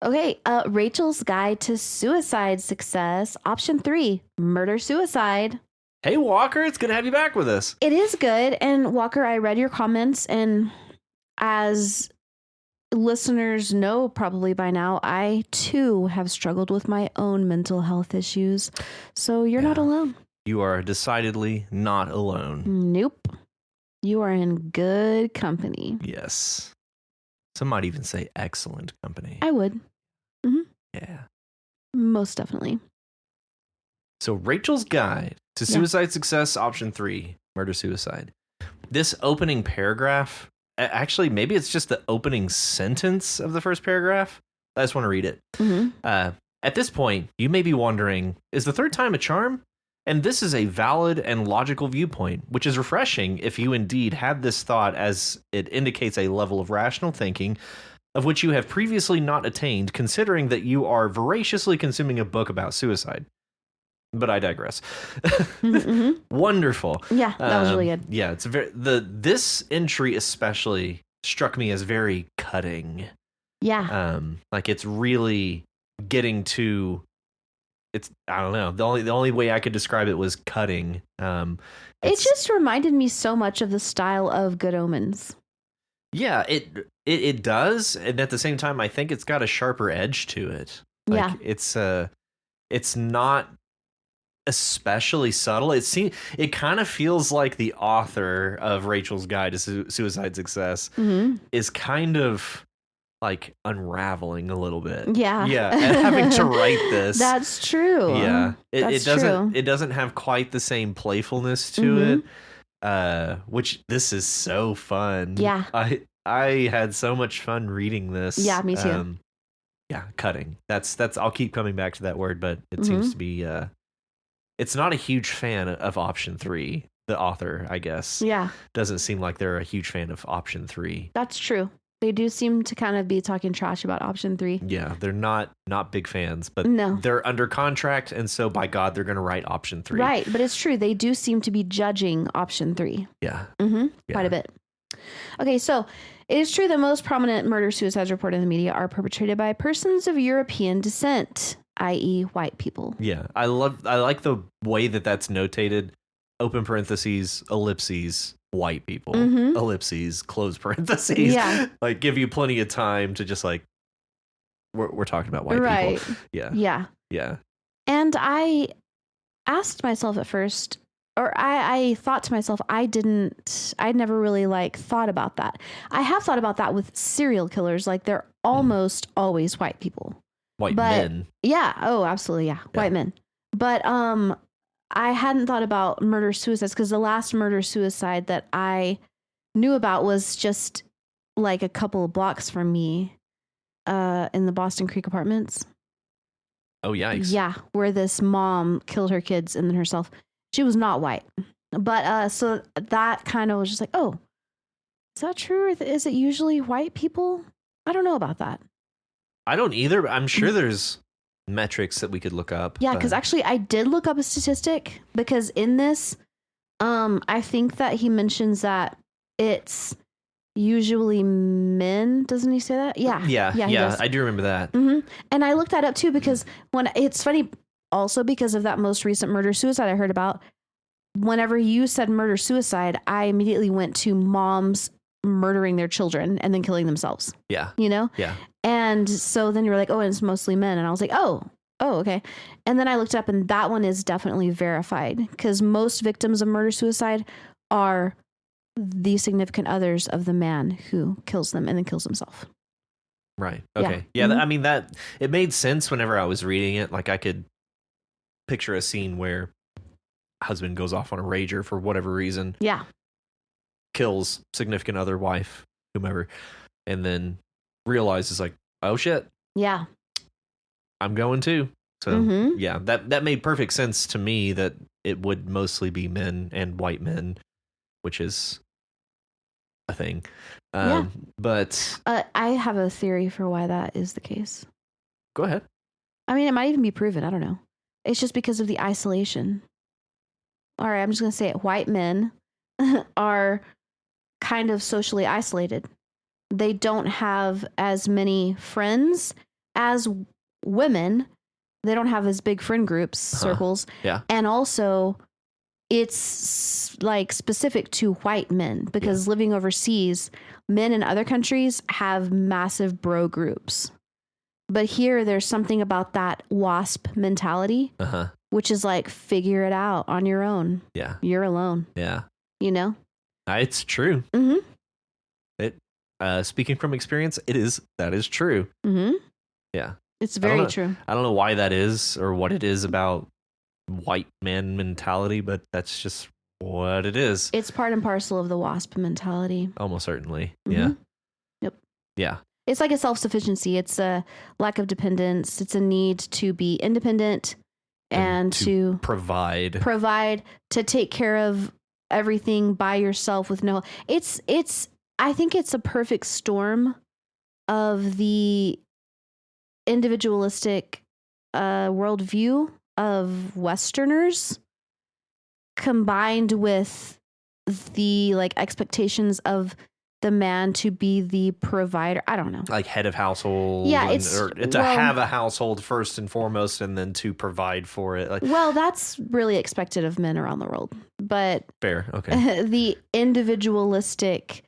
Okay. Rachel's Guide to Suicide Success. Option 3, murder-suicide. Hey, Walker, it's good to have you back with us. It is good. And Walker, I read your comments, and as listeners know probably by now, I too have struggled with my own mental health issues. So you're not alone. You are decidedly not alone. Nope. You are in good company. Yes. Some might even say excellent company. I would. Yeah. Most definitely. So Rachel's Guide to Suicide Success, option 3, murder-suicide. This opening paragraph, actually, maybe it's just the opening sentence of the first paragraph. I just want to read it. Mm-hmm. At this point, you may be wondering, is the third time a charm? And this is a valid and logical viewpoint, which is refreshing if you indeed had this thought, as it indicates a level of rational thinking of which you have previously not attained, considering that you are voraciously consuming a book about suicide. But I digress. Mm-hmm. Wonderful. Yeah, that was really good. Yeah, it's this entry especially struck me as very cutting. Yeah. Like it's really getting to. It's I don't know. The only way I could describe it was cutting. It just reminded me so much of the style of Good Omens. Yeah, it does, and at the same time, I think it's got a sharper edge to it. Like, yeah, it's not especially subtle. It kind of feels like the author of Rachel's Guide to Suicide Success is kind of like unraveling a little bit. Yeah, and having to write this. That's true. Yeah, it doesn't. True. It doesn't have quite the same playfulness to it. Which this is so fun. Yeah, I had so much fun reading this. Yeah, me too. Yeah, cutting. That's. I'll keep coming back to that word, but it seems to be. It's not a huge fan of option 3. The author, I guess. Yeah, doesn't seem like they're a huge fan of option 3. That's true. They do seem to kind of be talking trash about option 3. Yeah, they're not big fans, but no. They're under contract, and so by God, they're going to write option 3. Right, but it's true. They do seem to be judging option 3. Yeah. Quite a bit. Okay, so it is true that most prominent murder-suicides reported in the media are perpetrated by persons of European descent, i.e. white people. Yeah, I like the way that that's notated. Open parentheses, ellipses, white people, ellipses, close parentheses. Yeah. Like give you plenty of time to just like, we're talking about white people. Yeah. Yeah. And I asked myself at first, or I thought to myself, I'd never really like thought about that. I have thought about that with serial killers. Like they're almost always white people. White men. Yeah. Oh, absolutely. Yeah. White men. But, I hadn't thought about murder-suicides because the last murder-suicide that I knew about was just like a couple of blocks from me in the Boston Creek apartments. Oh, yikes. Yeah, where this mom killed her kids and then herself. She was not white. But so that kind of was just like, oh, is that true? Or is it usually white people? I don't know about that. I don't either, but I'm sure there's metrics that we could look up. Yeah, because actually I did look up a statistic because in this, I think that he mentions that it's usually men. Doesn't he say that? Yeah. Yeah. I do remember that. And I looked that up too because it's funny also because of that most recent murder-suicide I heard about. Whenever you said murder-suicide, I immediately went to moms murdering their children and then killing themselves. Yeah. You know? Yeah. And so then you were like, oh, and it's mostly men. And I was like, oh, okay. And then I looked up and that one is definitely verified because most victims of murder-suicide are the significant others of the man who kills them and then kills himself. Right. Okay. Yeah. I mean, that it made sense whenever I was reading it. Like I could picture a scene where husband goes off on a rager for whatever reason. Yeah. Kills significant other, wife, whomever, and then realizes like, oh shit. Yeah. I'm going too. So yeah, that made perfect sense to me that it would mostly be men and white men, which is a thing. But I have a theory for why that is the case. Go ahead. I mean, it might even be proven. I don't know. It's just because of the isolation. All right, I'm just going to say it. White men are kind of socially isolated. They don't have as many friends as women. They don't have as big friend groups, circles. Yeah. And also, it's like specific to white men because living overseas, men in other countries have massive bro groups. But here, there's something about that WASP mentality, which is like, figure it out on your own. Yeah. You're alone. Yeah. You know? It's true. Speaking from experience, that is true. Yeah. It's very true. I don't know why that is or what it is about white man mentality, but that's just what it is. It's part and parcel of the WASP mentality. Almost certainly. Yeah. Yep. Yeah. It's like a self-sufficiency. It's a lack of dependence. It's a need to be independent and to provide, to take care of everything by yourself with no. It's. I think it's a perfect storm of the individualistic worldview of Westerners combined with the like expectations of the man to be the provider. I don't know. Like head of household. Yeah, or to have a household first and foremost, and then to provide for it. Like, well, that's really expected of men around the world. But fair, okay. The individualistic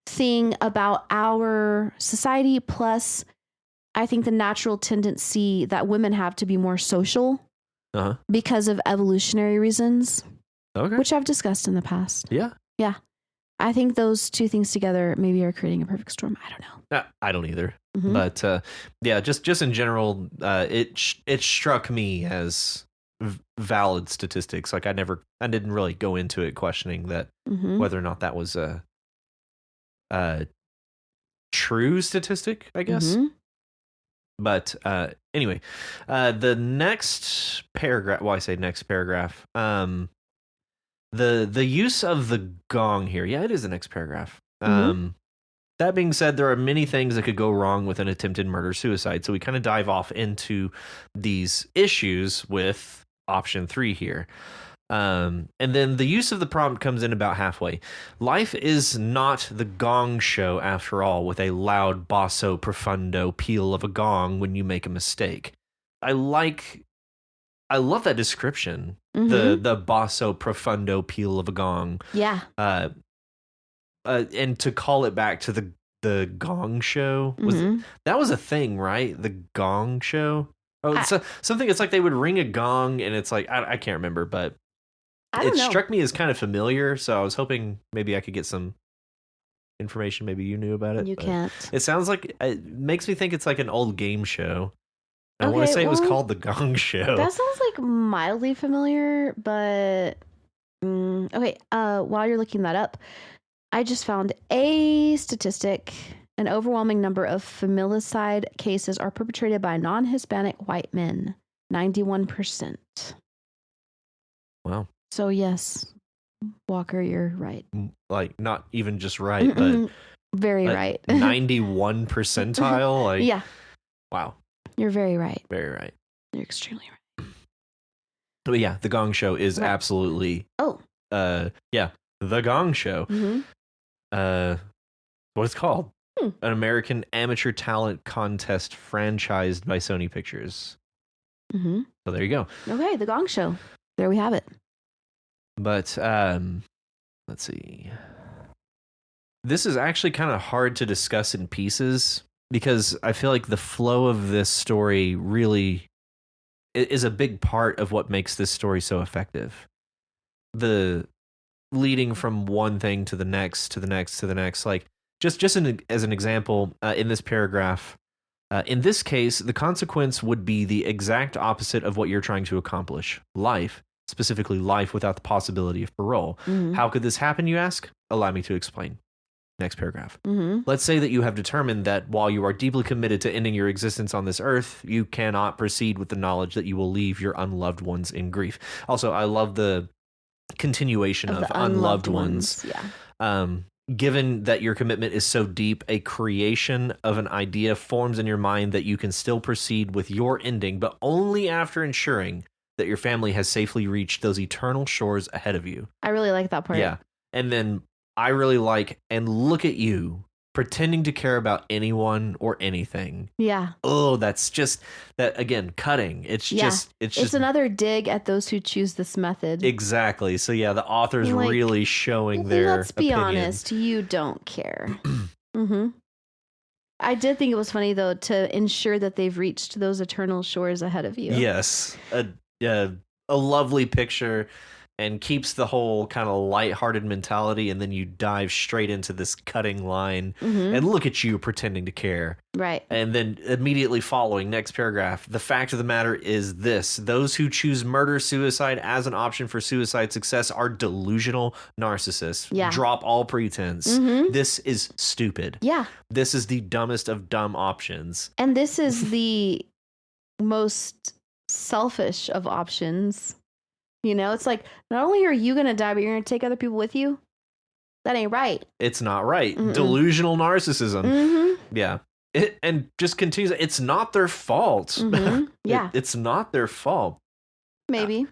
thing about our society, plus I think the natural tendency that women have to be more social because of evolutionary reasons, which I've discussed in the past. Yeah. I think those two things together maybe are creating a perfect storm. I don't know. I don't either. Mm-hmm. But just in general, it struck me as valid statistics. Like I didn't really go into it questioning that whether or not that was a true statistic, I guess. But anyway, the next paragraph. Well, I say next paragraph. The use of the gong here. Yeah, it is the next paragraph. That being said, there are many things that could go wrong with an attempted murder-suicide. So we kind of dive off into these issues with option 3 here. And then the use of the prompt comes in about halfway. Life is not the gong show after all, with a loud basso profundo peal of a gong when you make a mistake. I love that description. The basso profundo peal of a gong. Yeah. And to call it back to the gong show that was a thing, right? The gong show. Oh, it's something. It's like they would ring a gong, and it's like I can't remember, but it struck me as kind of familiar. So I was hoping maybe I could get some information. Maybe you knew about it. You can't. It sounds like it makes me think it's like an old game show. I want to say it was called the Gong Show. That sounds like mildly familiar, but okay. While you're looking that up, I just found a statistic. An overwhelming number of familicide cases are perpetrated by non-Hispanic white men. 91%. Wow. So yes, Walker, you're right. Like not even just right, but very right. 91 percentile. Like yeah. Wow. You're very right. Very right. You're extremely right. But yeah, the Gong Show is absolutely. The Gong Show. What it's called? An American amateur talent contest franchised by Sony Pictures. So there you go. Okay, the Gong Show. There we have it. But let's see. This is actually kind of hard to discuss in pieces because I feel like the flow of this story really is a big part of what makes this story so effective. The leading from one thing to the next, to the next, to the next. Like just as an example, in this paragraph, in this case, the consequence would be the exact opposite of what you're trying to accomplish. Life, specifically life without the possibility of parole. How could this happen, you ask? Allow me to explain. Next paragraph. Let's say that you have determined that while you are deeply committed to ending your existence on this earth, you cannot proceed with the knowledge that you will leave your unloved ones in grief. Also, I love the continuation of unloved ones. Yeah. Given that your commitment is so deep, a creation of an idea forms in your mind that you can still proceed with your ending, but only after ensuring that your family has safely reached those eternal shores ahead of you. I really like that part. Yeah. And then I really like, and look at you pretending to care about anyone or anything. Yeah. Oh, that's just that again, cutting. It's just another dig at those who choose this method. Exactly. So yeah, the author's really showing their Let's be opinion. honest, you don't care. I did think it was funny though to ensure that they've reached those eternal shores ahead of you. Yes. A lovely picture. and keeps the whole kind of lighthearted mentality, and then you dive straight into this cutting line and look at you pretending to care. Right. And then immediately following, next paragraph, the fact of the matter is this: those who choose murder suicide as an option for suicide success are delusional narcissists. Yeah. Drop all pretense. This is stupid. Yeah. This is the dumbest of dumb options. And this is the most selfish of options. You know, it's like, not only are you going to die, but you're going to take other people with you. That ain't right. It's not right. Delusional narcissism. Yeah. And just continues. It's not their fault. Yeah. It's not their fault. Maybe.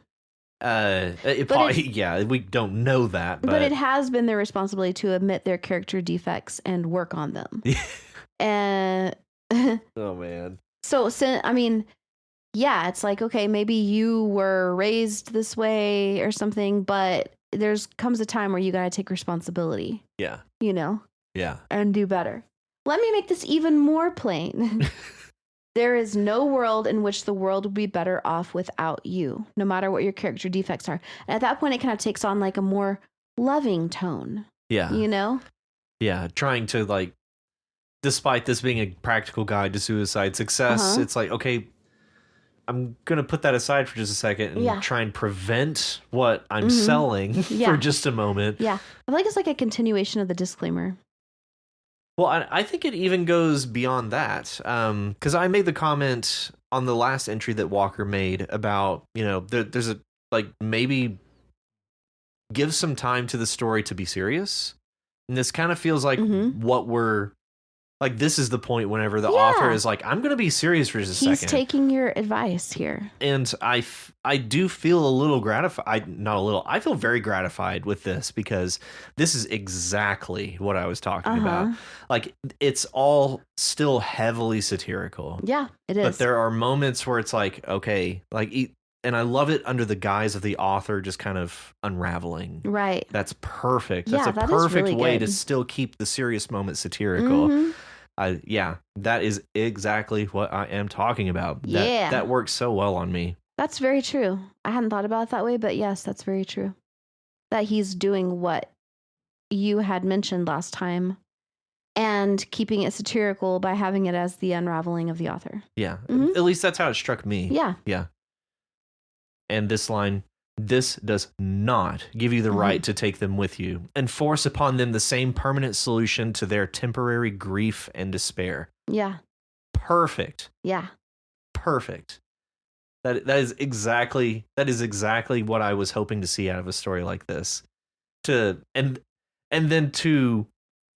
Yeah, we don't know that. But it has been their responsibility to admit their character defects and work on them. And oh, man. So, I mean, yeah, it's like, okay, maybe you were raised this way or something, but comes a time where you got to take responsibility. Yeah. You know? Yeah. And do better. Let me make this even more plain. There is no world in which the world would be better off without you, no matter what your character defects are. And at that point, it kind of takes on like a more loving tone. Yeah. You know? Yeah. Trying to, like, despite this being a practical guide to suicide success, it's like, okay, I'm going to put that aside for just a second and try and prevent what I'm selling for just a moment. Yeah. I feel like it's like a continuation of the disclaimer. Well, I think it even goes beyond that. Because I made the comment on the last entry that Walker made about, you know, there's a, like, maybe give some time to the story to be serious. And this kind of feels like what we're, like, this is the point whenever the author is like, I'm going to be serious for just a second. He's taking your advice here. And I do feel a little gratified. Not a little. I feel very gratified with this because this is exactly what I was talking about. Like, it's all still heavily satirical. Yeah, it is. But there are moments where it's like, okay, like, and I love it under the guise of the author just kind of unraveling. Right. That's perfect. Yeah, That's a perfect really way good. to still keep the serious moment satirical. Yeah, that is exactly what I am talking about. That works so well on me. That's very true. I hadn't thought about it that way, but yes, that's very true. That he's doing what you had mentioned last time and keeping it satirical by having it as the unraveling of the author. Yeah, at least that's how it struck me. Yeah. Yeah. And this line, this does not give you the right to take them with you and force upon them the same permanent solution to their temporary grief and despair. Yeah. Perfect. Yeah. Perfect. That is exactly what I was hoping to see out of a story like this. And then to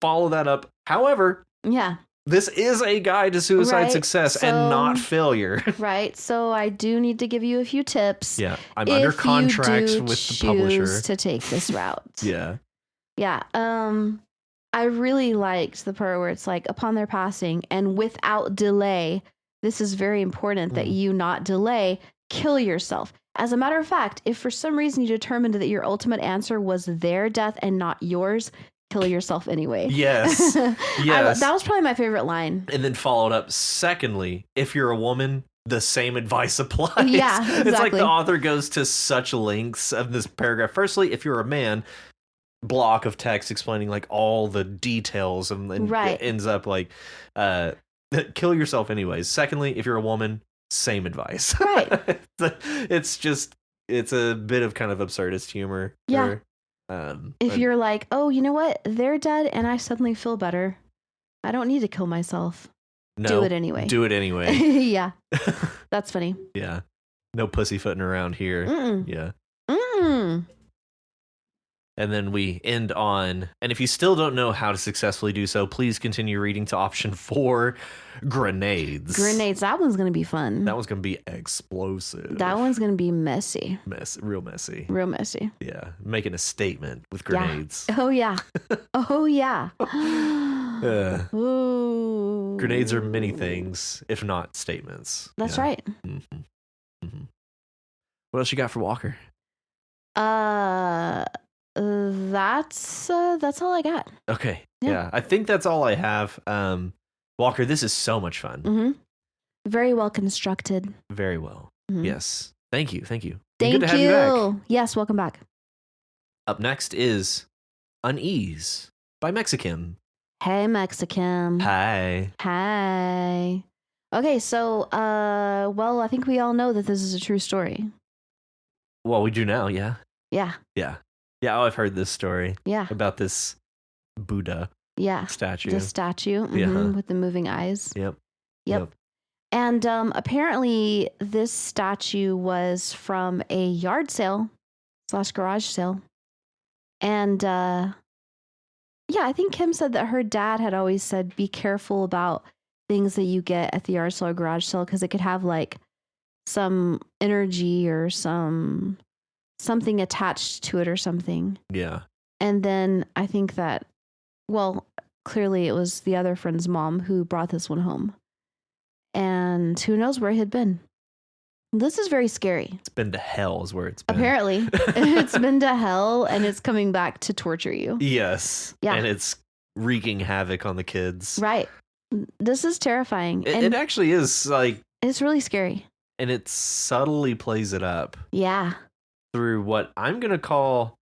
follow that up. However, yeah. This is a guide to suicide success and not failure. Right. So I do need to give you a few tips. Yeah. I'm under contract with the publisher to take this route. Yeah. Yeah. I really liked the part where it's like, upon their passing and without delay, this is very important that you not delay, kill yourself. As a matter of fact, if for some reason you determined that your ultimate answer was their death and not yours, kill yourself anyway. Yes. Yes. That was probably my favorite line. And then followed up, secondly, if you're a woman, the same advice applies. Yeah, exactly. It's like the author goes to such lengths of this paragraph. Firstly, if you're a man, block of text explaining like all the details and it ends up like kill yourself anyways. Secondly, if you're a woman, same advice. Right. it's a bit of kind of absurdist humor. Yeah. If you're like, oh, you know what? They're dead and I suddenly feel better. I don't need to kill myself. No, do it anyway. Do it anyway. Yeah. That's funny. Yeah. No pussyfooting around here. Mm-mm. Yeah. Mm. And then we end on, and if you still don't know how to successfully do so, please continue reading to option 4, grenades. Grenades. That one's going to be fun. That one's going to be explosive. That one's going to be messy. Real messy. Real messy. Yeah. Making a statement with grenades. Yeah. Oh, yeah. Oh, yeah. Ooh. Grenades are many things, if not statements. That's right. Mm-hmm. Mm-hmm. What else you got for Walker? That's all I got. Okay. Yeah. I think that's all I have. Walker, this is so much fun. Mm-hmm. Very well constructed. Very well. Mm-hmm. Yes. Thank you. Thank Good to have you back. Yes, welcome back. Up next is Unease by Mexican. Hey, Mexican. Hi. Hi. Okay, so, well, I think we all know that this is a true story. Well, we do now, yeah. Yeah. Yeah. Yeah, I've heard this story Yeah. about this Buddha statue. The statue with the moving eyes. Yep. And apparently, this statue was from a yard sale / garage sale. And I think Kim said that her dad had always said, be careful about things that you get at the yard sale or garage sale because it could have like some energy or something attached to it or something. Yeah. And then I think that, well, clearly it was the other friend's mom who brought this one home. And who knows where it had been. This is very scary. It's been to hell is where it's been. Apparently. It's been to hell and it's coming back to torture you. Yes. Yeah. And it's wreaking havoc on the kids. Right. This is terrifying. It actually is like... It's really scary. And it subtly plays it up. Yeah. Through what I'm going to call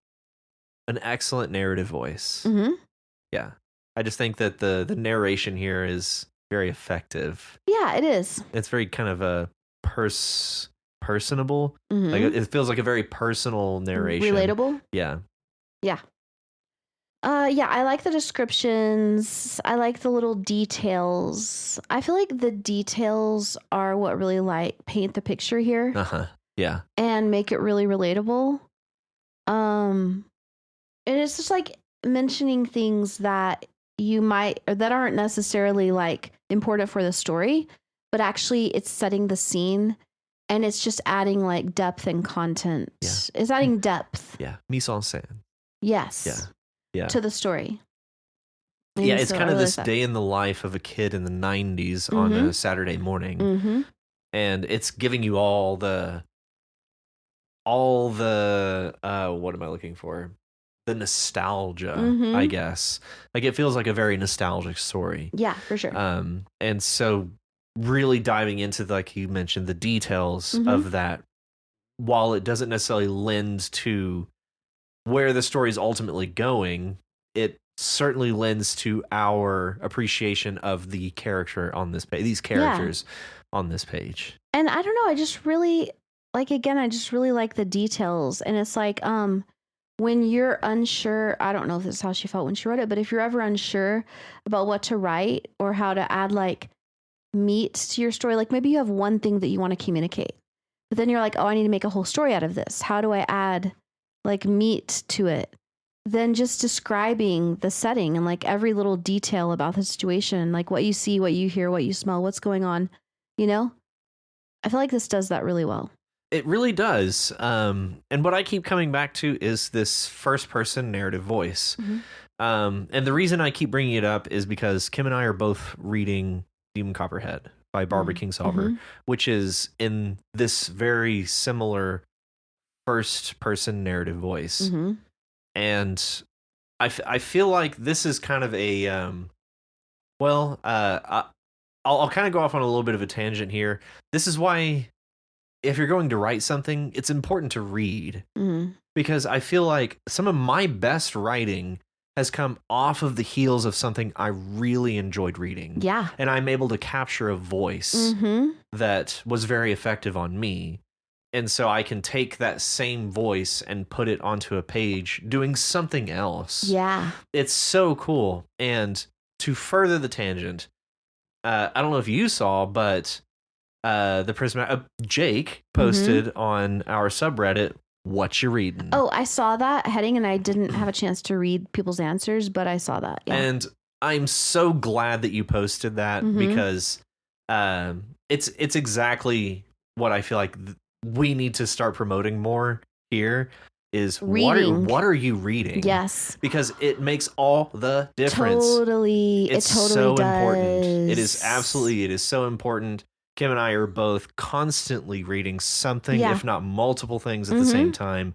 an excellent narrative voice. Mm-hmm. Yeah. I just think that the narration here is very effective. Yeah, it is. It's very kind of a personable. Mm-hmm. Like it feels like a very personal narration. Relatable. Yeah. Yeah. I like the descriptions. I like the little details. I feel like the details are what really like paint the picture here. Uh-huh. Yeah. And make it really relatable. And it's just like mentioning things that you might or that aren't necessarily like important for the story, but actually it's setting the scene and it's just adding like depth and content. Yeah. It's adding depth. Yeah. Mise en scène. Yes. Yeah. Yeah. To the story. And yeah, it's so kind of really this like day in the life of a kid in the 90s on a Saturday morning. Mm-hmm. And it's giving you all the what am I looking for? The nostalgia, I guess. Like it feels like a very nostalgic story. Yeah, for sure. And so really diving into, like you mentioned, the details of that, while it doesn't necessarily lend to where the story is ultimately going, it certainly lends to our appreciation of the character on this page, these characters on this page. And I don't know, I just really like the details. And it's like, when you're unsure, I don't know if this is how she felt when she wrote it, but if you're ever unsure about what to write or how to add like meat to your story, like maybe you have one thing that you want to communicate, but then you're like, oh, I need to make a whole story out of this. How do I add like meat to it? Then just describing the setting and like every little detail about the situation, like what you see, what you hear, what you smell, what's going on, you know? I feel like this does that really well. It really does. And what I keep coming back to is this first person narrative voice. And the reason I keep bringing it up is because Kim and I are both reading Demon Copperhead by Barbara Kingsolver, which is in this very similar first person narrative voice. And I feel like this is kind of a, I'll kind of go off on a little bit of a tangent here. This is why, if you're going to write something, it's important to read. Because I feel like some of my best writing has come off of the heels of something I really enjoyed reading. Yeah. And I'm able to capture a voice that was very effective on me. And so I can take that same voice and put it onto a page doing something else. Yeah. It's so cool. And to further the tangent, I don't know if you saw, but the Prismatic Jake posted on our subreddit, "What you reading?" Oh, I saw that heading, and I didn't have a chance to read people's answers, but I saw that. Yeah. And I'm so glad that you posted that because it's exactly what I feel like we need to start promoting more here. Is reading. What are you reading? Yes. Because it makes all the difference. Totally. It's it totally so does. important. It is so important. Kim and I are both constantly reading something, if not multiple things at the same time.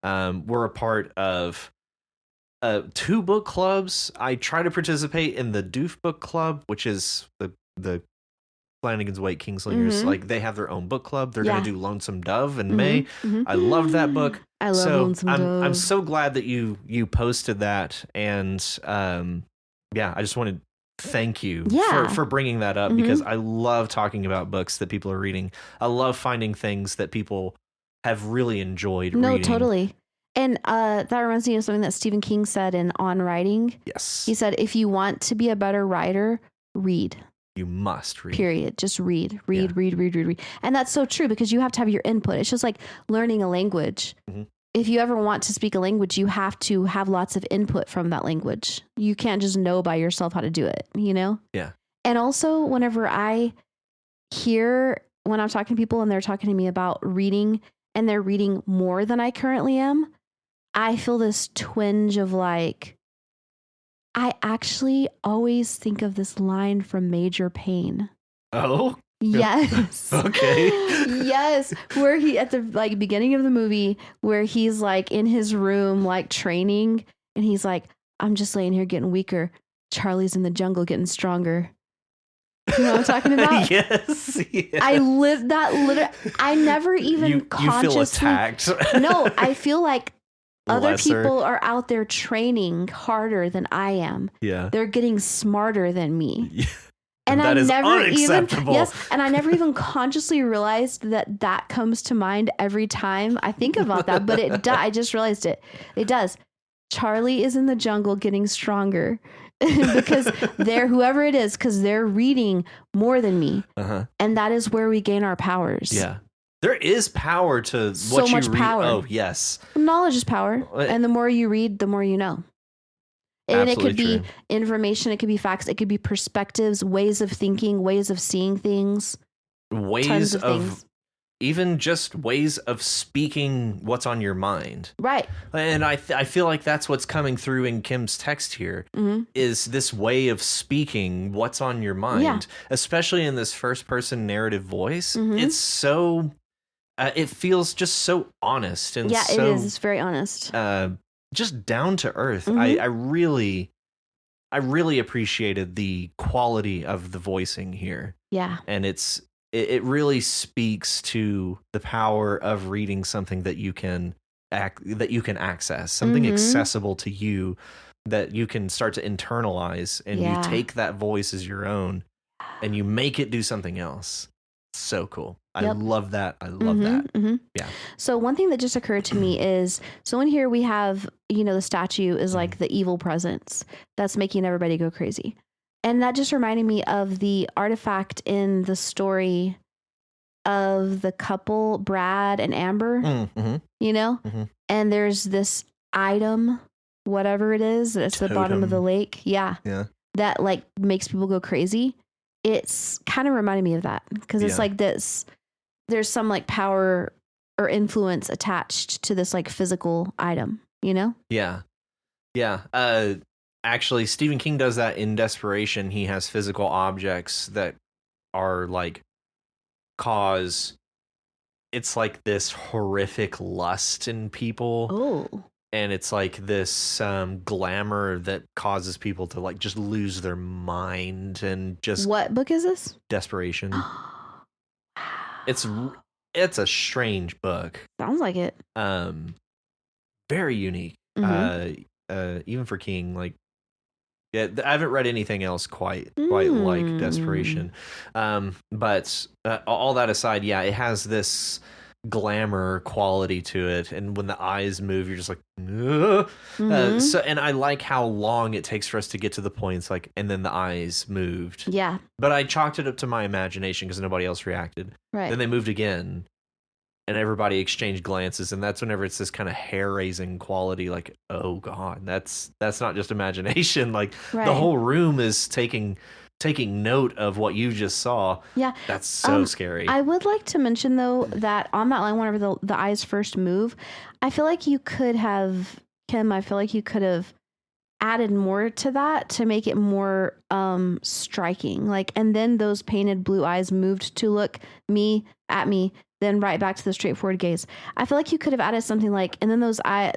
We're a part of 2 book clubs. I try to participate in the Doof Book Club, which is the Flanagan's Wake Kingslingers. Like they have their own book club. They're going to do Lonesome Dove in May. I loved that book. I love So Lonesome I'm Dove. so glad that you posted that, and yeah, I just wanted to thank you Yeah. for bringing that up, Mhm. because I love talking about books that people are reading. I love finding things that people have really enjoyed No, reading. totally. And that reminds me of something that Stephen King said in On Writing. Yes, He said, if you want to be a better writer, read. you must read. Period. Just read, Yeah. read. And that's so true, because you have to have your input. It's just like learning a language. Mhm. If you ever want to speak a language, you have to have lots of input from that language. You can't just know by yourself how to do it, you know? Yeah. And also, whenever I hear, when I'm talking to people and they're talking to me about reading and they're reading more than I currently am, I feel this twinge of like, I actually always think of this line from Major Payne. Oh, Yes. Okay. Yes. Where he, at the like beginning of the movie, where he's like in his room, like training, and he's like, I'm just laying here getting weaker. Charlie's in the jungle getting stronger. You know what I'm talking about? Yes. Yeah. I live that literally. I never even you consciously. feel attacked. No, I feel like other Lesser. people are out there training harder than I am. Yeah. They're getting smarter than me. Yeah. And that I is never even, unacceptable. yes, and I never even consciously realized that that comes to mind every time I think about that. But I just realized it. It does. Charlie is in the jungle getting stronger because whoever it is, because they're reading more than me. Uh-huh. And that is where we gain our powers. Yeah. There is power to So what you much read. power. Oh, yes. Knowledge is power. And the more you read, the more you know. And Absolutely it could be true. information, it could be facts, it could be perspectives, ways of thinking, ways of seeing things, Ways tons of of things. even just ways of speaking what's on your mind. Right. And I feel like that's what's coming through in Kim's text here, is this way of speaking what's on your mind, Yeah. especially in this first person narrative voice. It's so, it feels just so honest and Yeah, so, it is. It's very honest. just down to earth. I really appreciated the quality of the voicing here. Yeah. And it really speaks to the power of reading something that you can access, something accessible to you that you can start to internalize, and Yeah. you take that voice as your own and you make it do something else. So cool. I Yep. love that. I love that. Yeah. So one thing that just occurred to me is, so in here we have, the statue is like the evil presence that's making everybody go crazy. And that just reminded me of the artifact in the story of the couple, Brad and Amber, and there's this item, whatever it is, that's the bottom of the Totem. lake. Yeah. Yeah. That like makes people go crazy. It's kind of reminding me of that, because it's Yeah. like this, there's some like power or influence attached to this like physical item, Yeah. Yeah. Actually, Stephen King does that in Desperation. He has physical objects that are like it's like this horrific lust in people. Oh. And it's like this glamour that causes people to like just lose their mind and just What book is this? desperation. It's a strange book. Sounds like it. Very unique. Even for King, like, yeah, I haven't read anything else quite like Desperation. But all that aside, yeah, it has this glamour quality to it, and when the eyes move, you're just like, so. And I like how long it takes for us to get to the point. It's like, and then the eyes moved. Yeah. But I chalked it up to my imagination because nobody else reacted. Right. Then they moved again, and everybody exchanged glances, and that's whenever it's this kind of hair-raising quality, like, oh god, that's not just imagination. Like, the whole room is taking note of what you just saw. Yeah. That's so scary. I would like to mention, though, that on that line, whenever the eyes first move, I feel like you could have, Kim, added more to that to make it more striking. Like, and then those painted blue eyes moved to look at me, then right back to the straightforward gaze. I feel like you could have added something like, and then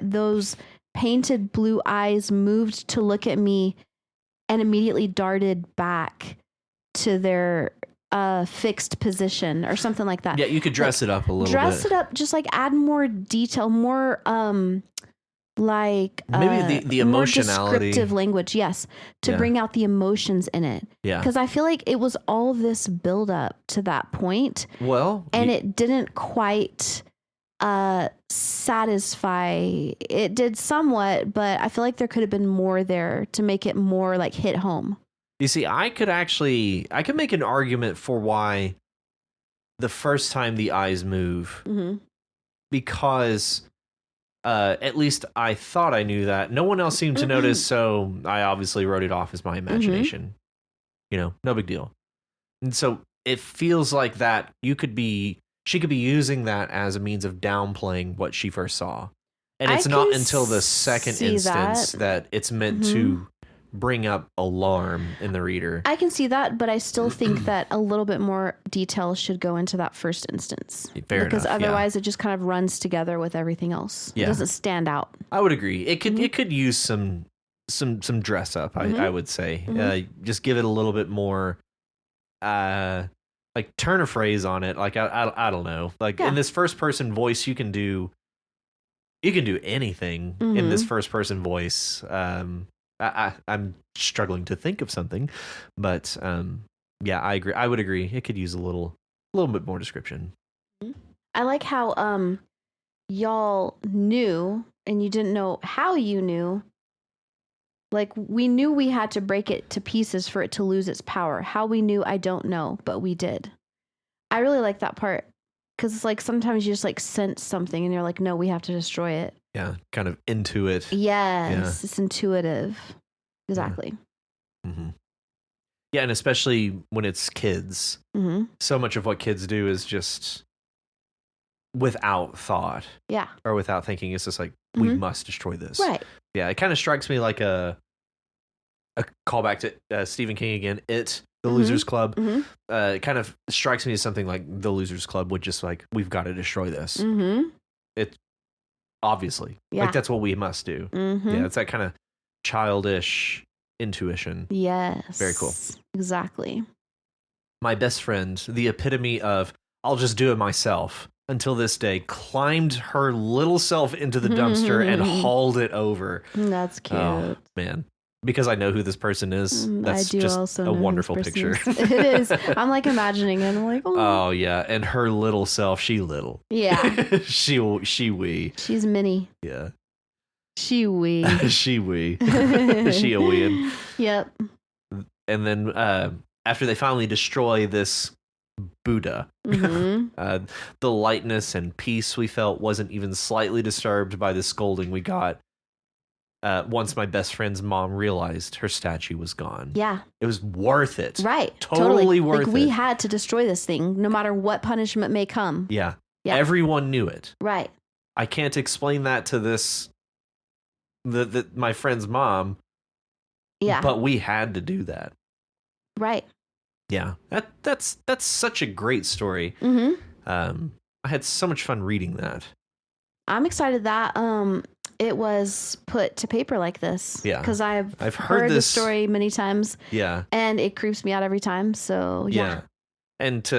those painted blue eyes moved to look at me and immediately darted back to their fixed position or something like that. Yeah, you could dress it up a little Dress bit. it up, just like add more detail, more like Maybe the emotionality. more descriptive language, yes, to bring out the emotions in it. Yeah. Because I feel like it was all this build up to that point, Well, and it didn't quite satisfy. It did somewhat, but I feel like there could have been more there to make it more like hit home. you see, I could make an argument for why the first time the eyes move, because at least I thought I knew that. No one else seemed to notice, so I obviously wrote it off as my imagination. You know, no big deal. And so it feels like that she could be using that as a means of downplaying what she first saw. And it's not until the second instance that it's meant to bring up alarm in the reader. I can see that, but I still think that a little bit more detail should go into that first instance. Fair because enough, otherwise it just kind of runs together with everything else. Yeah. It doesn't stand out. I would agree. It could use some dress up, I would say. Just give it a little bit more like turn a phrase on it. Like I don't know. Like in this first person voice you can do anything in this first person voice. I'm struggling to think of something, but yeah, I agree. I would agree. It could use a little bit more description. I like how y'all knew and you didn't know how you knew. Like we knew we had to break it to pieces for it to lose its power. How we knew, I don't know, but we did. I really like that part because it's like sometimes you just like sense something and you're like, no, we have to destroy it. Yeah, kind of intuit. Yes, it's intuitive. Exactly. Yeah, and especially when it's kids. So much of what kids do is just without thought. Yeah. Or without thinking. It's just like, we must destroy this. Right. Yeah, it kind of strikes me like a callback to Stephen King again. The Losers Club. It kind of strikes me as something like the Losers Club would just like, we've got to destroy this. It obviously, like that's what we must do. Yeah, it's that kind of childish intuition. Yes. Very cool. Exactly. My best friend, the epitome of I'll just do it myself, until this day, climbed her little self into the dumpster and hauled it over. That's cute. Oh, man. Because I know who this person is. That's just also a wonderful picture. It is. I'm like imagining it. I'm like, oh yeah. And her little self, she little. Yeah. she wee. She's mini. Yeah. She wee. she wee. She a weeing. Yep. And then after they finally destroy this Buddha, the lightness and peace we felt wasn't even slightly disturbed by the scolding we got. Once my best friend's mom realized her statue was gone. Yeah. It was worth it. Right. Totally worth it. Like we had to destroy this thing no matter what punishment may come. Yeah. Everyone knew it. Right. I can't explain that to my friend's mom. Yeah. But we had to do that. Right. Yeah. That's such a great story. I had so much fun reading that. I'm excited that it was put to paper like this. Yeah. Because I've heard this story many times. Yeah. And it creeps me out every time. So yeah. And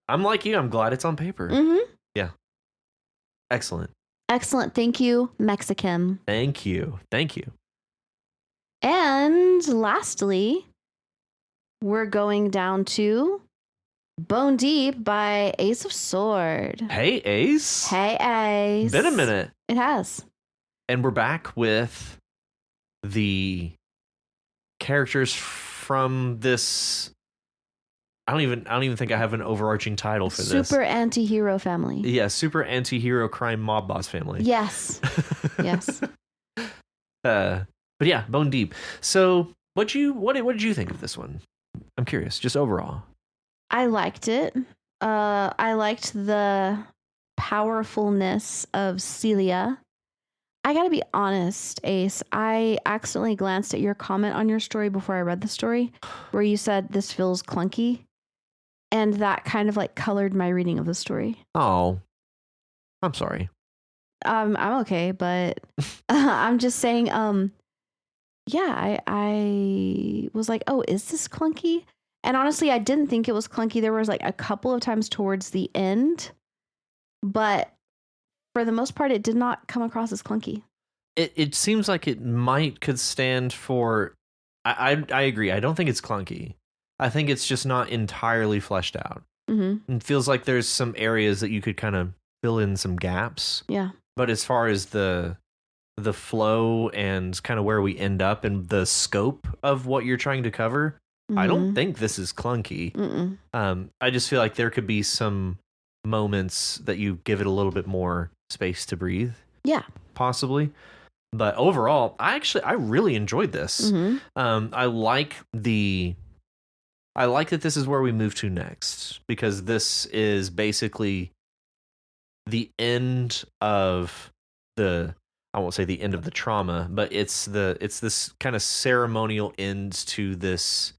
I'm like you. I'm glad it's on paper. Yeah. Excellent. Thank you, Mexican. Thank you. And lastly, we're going down to Bone Deep by Ace of Sword. Hey, Ace. Been a minute. It has. And we're back with the characters from this. I don't even think I have an overarching title for this. Super anti-hero family. Yeah, super anti-hero crime mob boss family. Yes. Yes. But yeah, Bone Deep. So, what did you think of this one? I'm curious, just overall. I liked it. I liked the powerfulness of Celia. I gotta be honest, Ace. I accidentally glanced at your comment on your story before I read the story, where you said this feels clunky, and that kind of like colored my reading of the story. Oh, I'm sorry. I'm okay, but I'm just saying. Yeah, I was like, oh, is this clunky? And honestly, I didn't think it was clunky. There was like a couple of times towards the end, but for the most part, it did not come across as clunky. It seems like it could stand for. I agree. I don't think it's clunky. I think it's just not entirely fleshed out. Mm-hmm. It feels like there's some areas that you could kind of fill in some gaps. Yeah. But as far as the flow and kind of where we end up and the scope of what you're trying to cover, I don't think this is clunky. I just feel like there could be some moments that you give it a little bit more space to breathe. Yeah. Possibly. But overall, I really enjoyed this. I like that this is where we move to next, because this is basically the end of I won't say the end of the trauma, but it's this kind of ceremonial end to this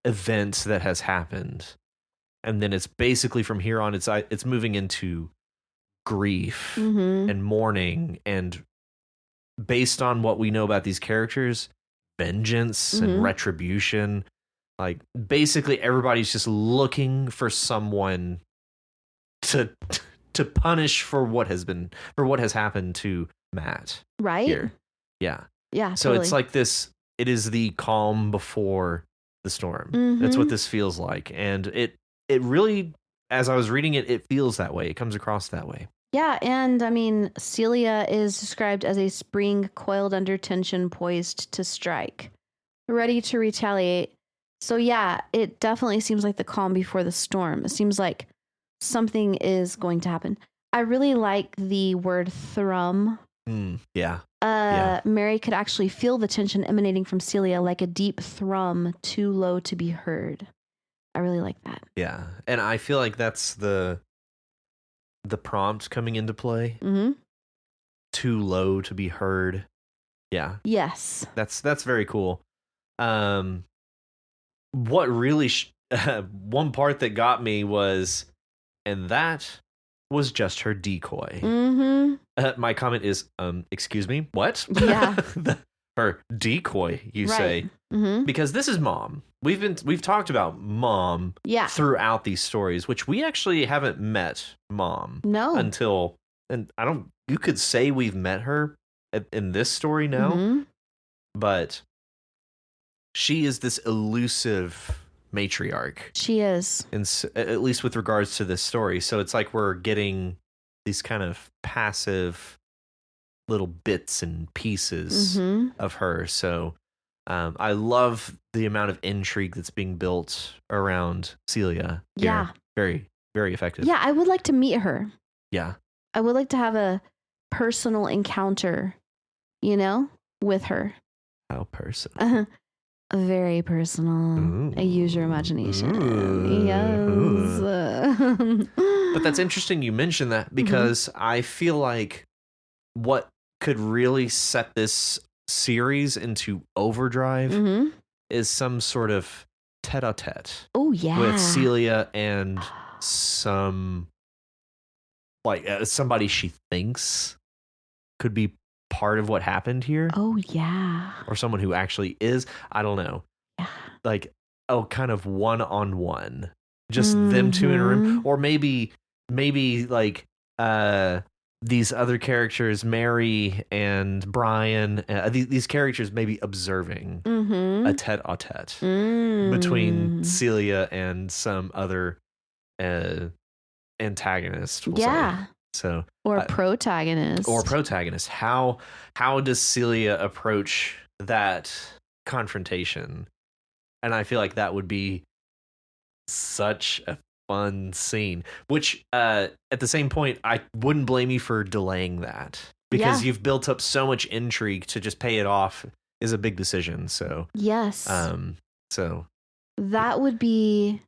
event that has happened. And then it's basically from here on, it's moving into grief and mourning, and based on what we know about these characters, vengeance and retribution. Like, basically everybody's just looking for someone to punish for what has happened to Matt. Right. Here. Yeah. Yeah. So totally. it's like this, it is the calm before the storm. That's what this feels like. And it really, as I was reading it, it feels that way. It comes across that way. Yeah, and I mean, Celia is described as a spring coiled under tension, poised to strike, ready to retaliate. So yeah, it definitely seems like the calm before the storm. It seems like something is going to happen. I really like the word thrum. Yeah. Mary could actually feel the tension emanating from Celia like a deep thrum, too low to be heard. I really like that. Yeah, and I feel like that's the prompt coming into play. Too low to be heard. Yeah. Yes. That's very cool. What really one part that got me was, and that was just her decoy. My comment is, excuse me, what? Yeah. Her decoy, you say? Because this is Mom. We've talked about Mom throughout these stories, which we actually haven't met Mom. No. Until, and you could say we've met her in this story now, but she is this elusive matriarch. She is. At least with regards to this story. So it's like we're getting these kind of passive little bits and pieces of her. So I love the amount of intrigue that's being built around Celia. Yeah. Very, very effective. Yeah, I would like to meet her. Yeah. I would like to have a personal encounter, with her. How personal? Very personal. Ooh. Use your imagination. Ooh. Yes. But that's interesting you mentioned that, because I feel like what could really set this series into overdrive is some sort of tete-a-tete. Oh, yeah. With Celia and some, somebody she thinks could be part of what happened here. Oh, yeah. Or someone who actually is. I don't know. Yeah. Kind of one-on-one. Just them two in a room. Or maybe these other characters, Mary and Brian, these characters maybe observing a tete-a-tete between Celia and some other antagonist. We'll say. So, or protagonist. How does Celia approach that confrontation? And I feel like that would be such a fun scene, which at the same point, I wouldn't blame you for delaying that, because you've built up so much intrigue. To just pay it off is a big decision. So yes. So that would be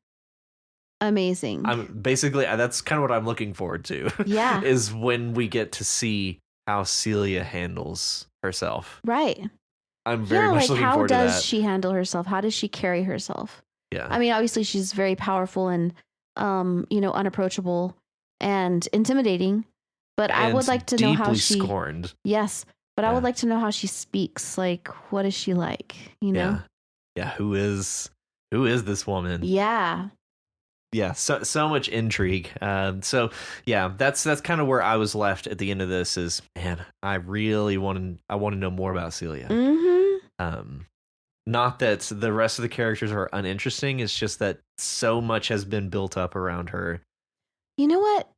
amazing. Basically, that's kind of what I'm looking forward to. Yeah. Is when we get to see how Celia handles herself. Right. I'm very much looking forward to that. How does she handle herself? How does she carry herself? Yeah. I mean, obviously she's very powerful and, unapproachable and intimidating, but I would like to know how she... deeply scorned. Yes. But I would like to know how she speaks. Like, what is she like? Yeah. Who is Who is this woman? Yeah. Yeah, so much intrigue. So yeah, that's kind of where I was left at the end of this. Is man, I want to know more about Celia. Mm-hmm. Not that the rest of the characters are uninteresting. It's just that so much has been built up around her. You know what?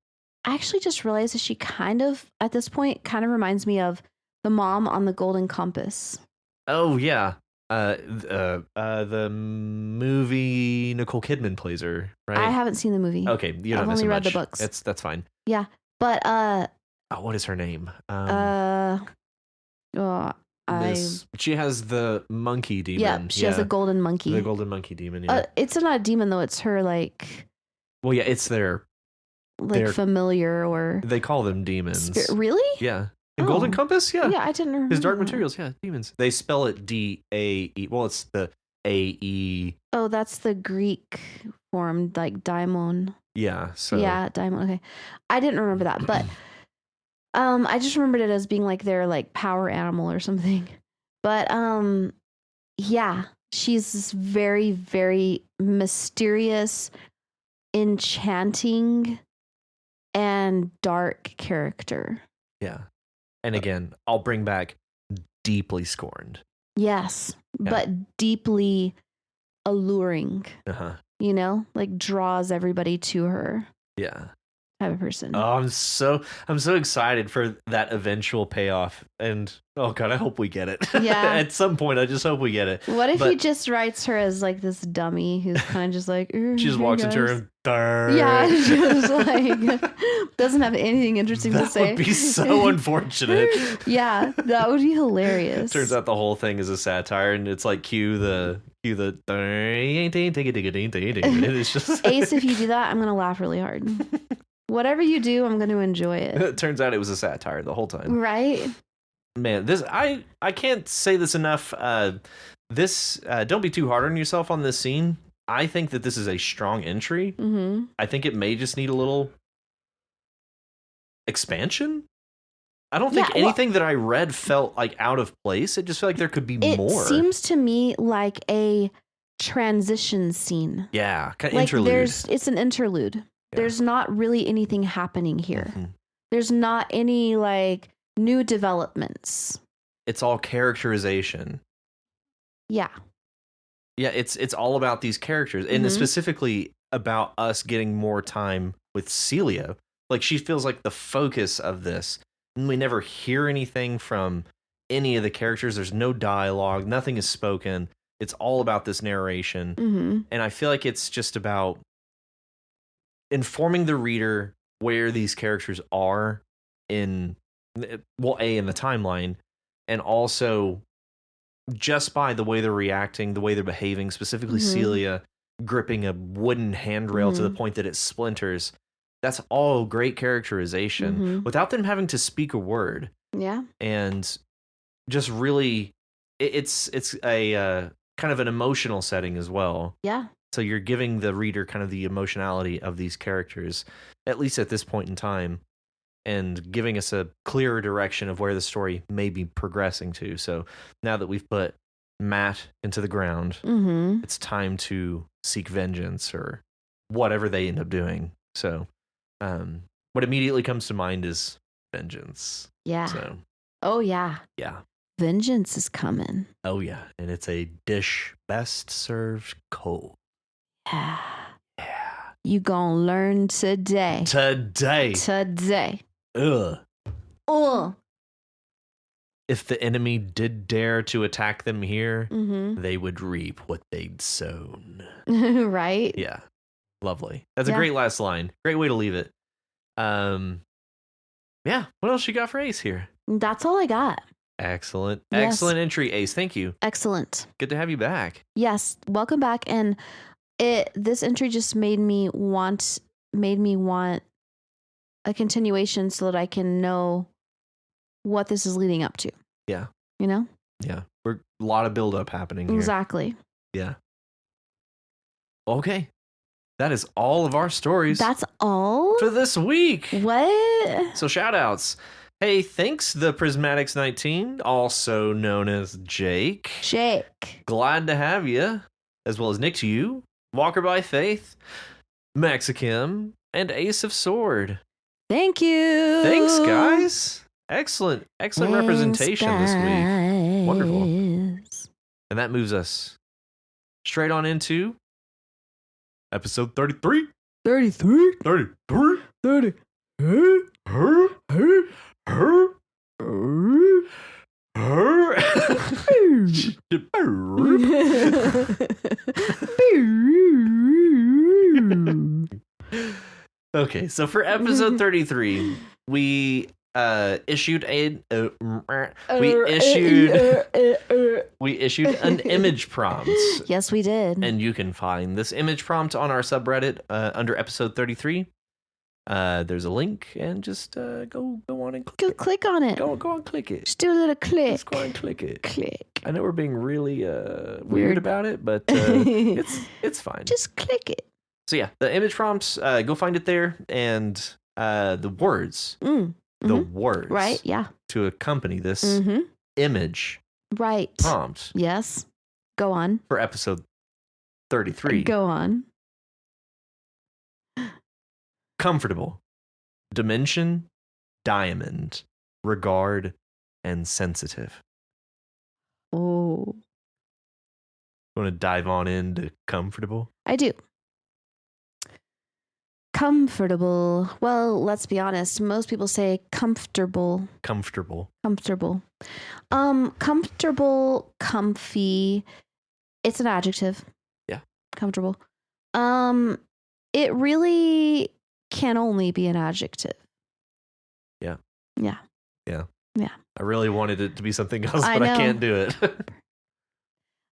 I actually just realized that she kind of, at this point, kind of reminds me of the mom on the Golden Compass. Oh yeah, the movie Nicole Kidman plays her, right? I haven't seen the movie. Okay, you don't I've miss only read much. the books. That's fine. Yeah, but Oh, what is her name? oh, She has the monkey demon. Yeah, she has a golden monkey. The golden monkey demon. Yeah. It's not a demon though. It's her like. Well, yeah, it's their familiar or. They call them demons. Really? Yeah. In Golden Compass, yeah. Yeah, I didn't remember. His dark materials, yeah, demons. They spell it D-A-E. Well, it's the A-E. Oh, that's the Greek form, like daimon. Yeah. So. Yeah, daimon. Okay, I didn't remember that, but I just remembered it as being like their like power animal or something. But yeah, she's this very, very mysterious, enchanting, and dark character. Yeah. And again, I'll bring back deeply scorned. Yes, but deeply alluring. Uh-huh. You know, like draws everybody to her. Yeah. Type of person. Oh, I'm so excited for that eventual payoff. And oh god, I hope we get it. Yeah. At some point, I just hope we get it. What if he just writes her as like this dummy who's kind of just like she just walks into her and yeah, just like doesn't have anything interesting to say. That would be so unfortunate. Yeah, that would be hilarious. Turns out the whole thing is a satire, and it's like cue the it's just Ace, if you do that, I'm gonna laugh really hard. Whatever you do, I'm gonna enjoy it. It turns out it was a satire the whole time. Right? Man, this I can't say this enough. Don't be too hard on yourself on this scene. I think that this is a strong entry. Mm-hmm. I think it may just need a little expansion. I don't think anything that I read felt like out of place. It just felt like there could be more. It seems to me like a transition scene. Yeah, kind of like interlude. It's an interlude. Yeah. There's not really anything happening here. Mm-hmm. There's not any like new developments. It's all characterization. Yeah. Yeah, it's all about these characters, and specifically about us getting more time with Celia. Like, she feels like the focus of this. And we never hear anything from any of the characters. There's no dialogue. Nothing is spoken. It's all about this narration. Mm-hmm. And I feel like it's just about informing the reader where these characters are in the timeline, and also just by the way they're reacting, the way they're behaving, specifically Celia gripping a wooden handrail to the point that it splinters. That's all great characterization without them having to speak a word. Yeah. And just really, it's a kind of an emotional setting as well. Yeah. So you're giving the reader kind of the emotionality of these characters, at least at this point in time, and giving us a clearer direction of where the story may be progressing to. So now that we've put Matt into the ground, it's time to seek vengeance or whatever they end up doing. So what immediately comes to mind is vengeance. Yeah. So, oh, yeah. Yeah. Vengeance is coming. Oh, yeah. And it's a dish best served cold. Yeah. Yeah. You gonna learn today. Today. Ugh. If the enemy did dare to attack them here, they would reap what they'd sown. Right? Yeah. Lovely. That's a great last line. Great way to leave it. Yeah. What else you got for Ace here? That's all I got. Excellent. Yes. Excellent entry, Ace. Thank you. Excellent. Good to have you back. Yes. Welcome back. And this entry just made me want a continuation so that I can know what this is leading up to. Yeah. You know? Yeah. We're a lot of buildup happening here. Exactly. Yeah. Okay. That is all of our stories. That's all? For this week. What? So shout outs. Hey, thanks, the Prismatics 19, also known as Jake. Jake. Glad to have you. as well as Nick to you, Walker by Faith, Mexikim, and Ace of Sword. Thank you. Thanks, guys. Excellent representation this week. Wonderful. And that moves us straight on into episode 33. 33. 33. 30. Okay, so for episode 33, we issued an image prompt. Yes, we did. And you can find this image prompt on our subreddit under episode 33. There's a link, and just go on and click Go it. click on it. Go on, click it. Just do a little click. Just go on and click it. Click. I know we're being really weird about it, but it's fine. Just click it. So yeah, the image prompts, go find it there, and the words, the words, Right? Yeah. to accompany this image Right. prompt Yes. Go on. for episode 33. Go on. Comfortable, dimension, diamond, regard, and sensitive. Oh, You want to dive on into comfortable? I do. Comfortable. Well, let's be honest. Most people say comfortable. Comfortable. Comfortable. Comfortable, comfy. It's an adjective. Yeah. Comfortable. It really can only be an adjective. Yeah. Yeah. Yeah. Yeah. I really wanted it to be something else, I but I know. can't do it.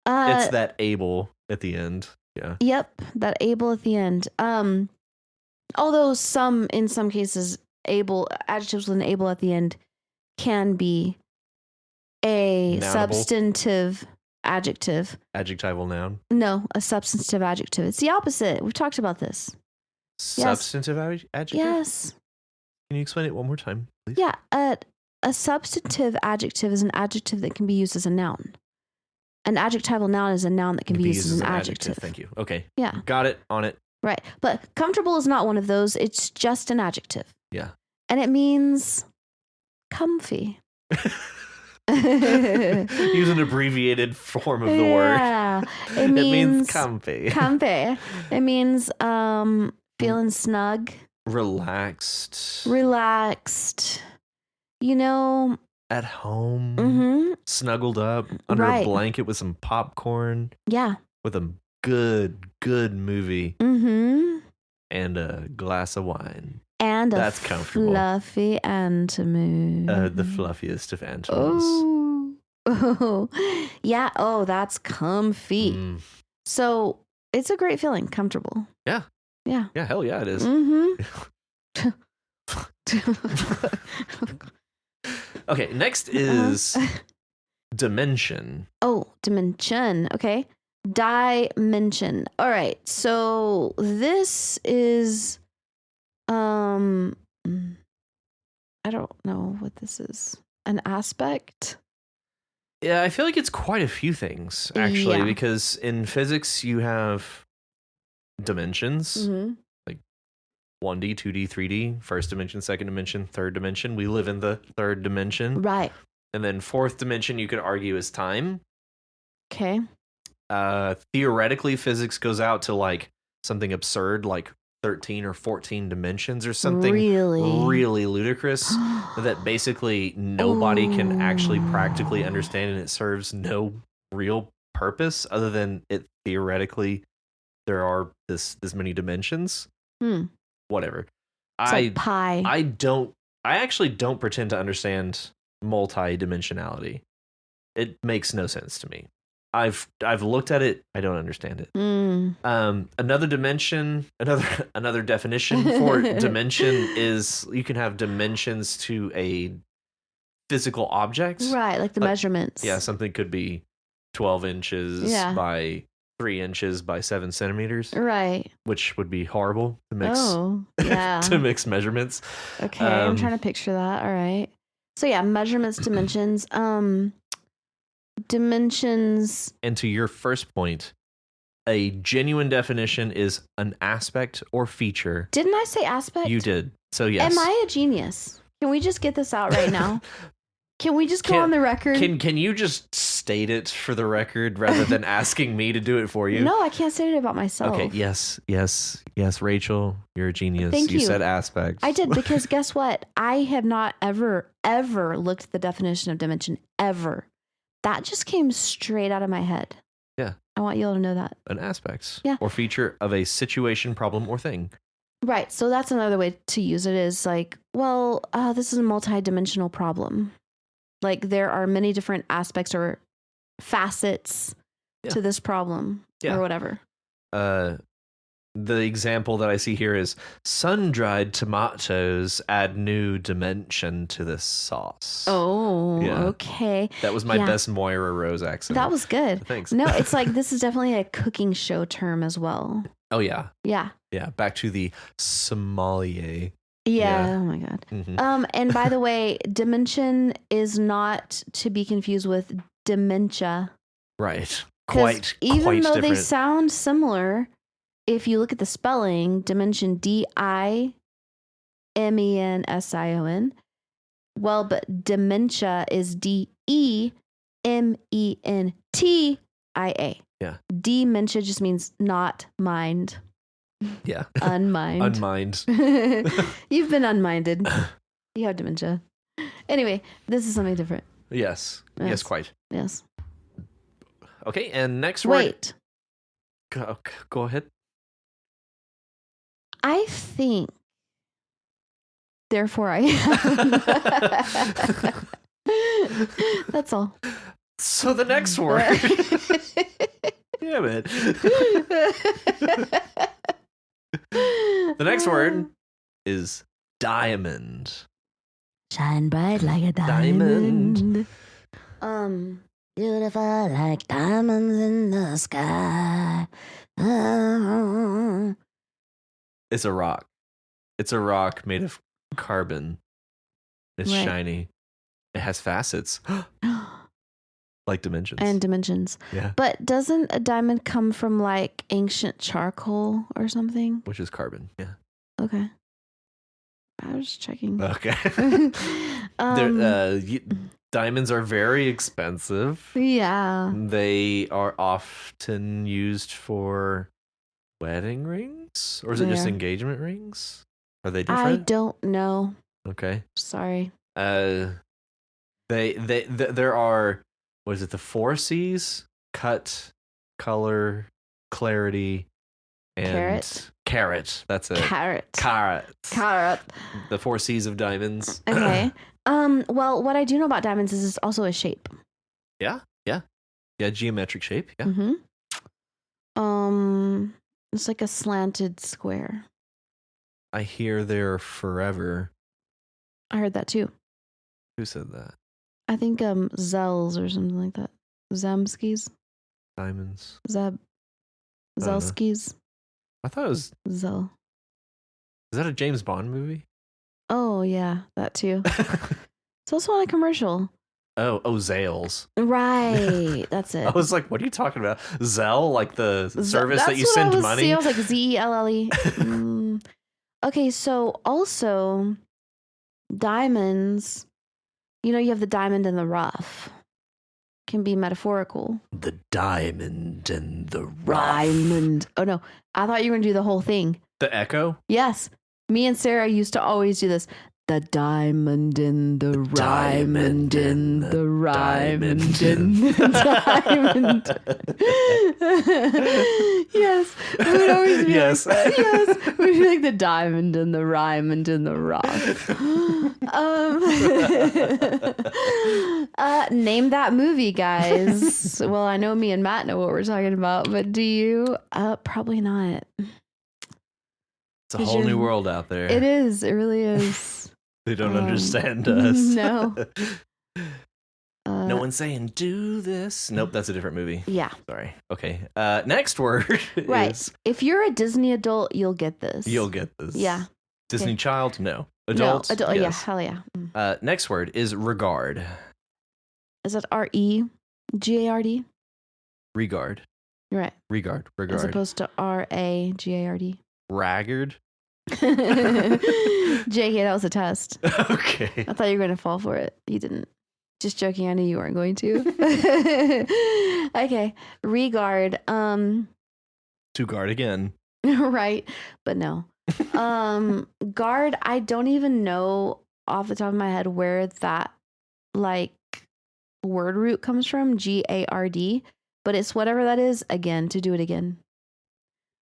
It's that able at the end. Yeah. Yep, that able at the end. Although in some cases, adjectives with an able at the end can be a Nounable. substantive adjective. Adjectival noun. No, a substantive adjective. It's the opposite. We've talked about this. Substantive adjective? Yes. Can you explain it one more time, please? Yeah. A substantive adjective is an adjective that can be used as a noun. An adjectival noun is a noun that can be used as an adjective. Thank you. Okay. Yeah. Got it. On it. Right. But comfortable is not one of those. It's just an adjective. Yeah. And it means comfy. Use an abbreviated form of the word. Yeah. It means comfy. Comfy. It means feeling snug, Relaxed. relaxed. You know, At home. Snuggled up under Right. a blanket with some popcorn. yeah. With a good movie Mm-hmm. and a glass of wine. And That's a comfortable. fluffy antemoon. The fluffiest of antelopes. Oh. Yeah. Oh, that's comfy. Mm. So it's a great feeling. Comfortable. Yeah. Yeah. Yeah, hell yeah, it is. Mm-hmm. Okay, next is dimension. Oh, dimension. Okay. Dimension. All right. So this is I don't know what this is. An aspect? Yeah, I feel like it's quite a few things, actually, Yeah. because in physics you have dimensions. Mm-hmm. 1D, 2D, 3D, first dimension, second dimension, third dimension. We live in the third dimension. Right. And then fourth dimension, you could argue, is time. Okay. Theoretically, physics goes out to like something absurd, like 13 or 14 dimensions or something really ludicrous that basically nobody can actually practically understand, and it serves no real purpose other than it theoretically there are this many dimensions. Whatever. It's like pi. I actually don't pretend to understand multi-dimensionality. It makes no sense to me. I've looked at it. I don't understand it. Another dimension, another definition for dimension is you can have dimensions to a physical object. Right, like the measurements. Yeah, something could be 12 inches by 3 inches by 7 centimeters. Right. Which would be horrible to mix. Oh, yeah. To mix measurements. Okay, I'm trying to picture that. All right. So yeah, measurements, dimensions. Dimensions. And to your first point, A genuine definition is an aspect or feature. Didn't I say aspect? You did. So yes. Am I a genius? Can we just get this out right now? Can we just go on the record? Can you just state it for the record rather than asking me to do it for you? No, I can't say it about myself. Okay, yes, Rachel, you're a genius. Thank you. You said aspects. I did, because guess what? I have not ever looked at the definition of dimension, ever. That just came straight out of my head. Yeah. I want you all to know that. An aspect. Yeah. Or feature of a situation, problem, or thing. Right. So that's another way to use it, is like, well, this is a multi-dimensional problem. Like, there are many different aspects or facets to this problem or whatever. The example that I see here is sun-dried tomatoes add new dimension to this sauce. Oh, okay. That was my best Moira Rose accent. That was good. Thanks. No, it's like, this is definitely a cooking show term as well. Oh, yeah. Yeah. Yeah, back to the sommelier. Yeah. Oh my God. Mm-hmm. And by the way, dimension is not to be confused with dementia. Right. Even though different. they sound similar, if you look at the spelling, dimension Dimension. Well, but dementia is Dementia. Yeah. Dementia just means not mind. Yeah. Unmind. You've been unminded. You have dementia. Anyway, this is something different. Yes. Yes, quite. Yes. Okay, and next word. Wait. Go ahead. I think, therefore I am. That's all. So the next word. Damn it. The next word is diamond. Shine bright like a diamond. Beautiful like diamonds in the sky. It's a rock. It's a rock made of carbon. It's shiny. It has facets. Like dimensions. And dimensions. Yeah. But doesn't a diamond come from like ancient charcoal or something? Which is carbon. Yeah. Okay. I was checking. Okay. Diamonds are very expensive. Yeah. They are often used for wedding rings, or is it just engagement rings? Are they different? I don't know. Okay. Sorry. There are, what is it? The 4 C's: cut, color, clarity, and carat. That's it. Carat. The 4 C's of diamonds. Okay. Well, what I do know about diamonds is it's also a shape. Yeah. Geometric shape. Yeah. Mm-hmm. It's like a slanted square. I hear they're forever. I heard that too. Who said that? I think Zels or something like that. Zemskis. Diamonds. Zelskis. I thought it was. Zel. Is that a James Bond movie? Oh yeah, that too. It's also on a commercial. Oh, Zales. Right, that's it. I was like, what are you talking about? Zelle, like the service that you send money? See, I was like Zelle. Okay, so also diamonds. You know, you have the diamond in the rough. Can be metaphorical. The diamond in the rough. Diamond. Oh no, I thought you were gonna do the whole thing. The echo? Yes. Me and Sarah used to always do this. The diamond in the diamond in the diamond in the diamond. Yes. We would always be like that. Yes. We'd be like the diamond in the rhyme and in the rough. Name that movie, guys. Well, I know me and Matt know what we're talking about, but do you? Probably not. It's a whole new world out there. It is. It really is. They don't understand us. No. No one's saying, do this. Nope, that's a different movie. Yeah. Sorry. Okay. Next word is... If you're a Disney adult, you'll get this. Yeah. Disney child? No. Adult? No, adult. Yes. Yeah, hell yeah. Next word is regard. Is that R-E-G-A-R-D? Regard. Right. Regard. As opposed to RAGARD. Raggard. JK, that was a test. Okay. I thought you were going to fall for it. You didn't. Just joking. I knew you weren't going to. Okay. Regard. To guard again. Right. But no. Guard. I don't even know off the top of my head where that like word root comes from. GARD. But it's whatever that is. Again, to do it again.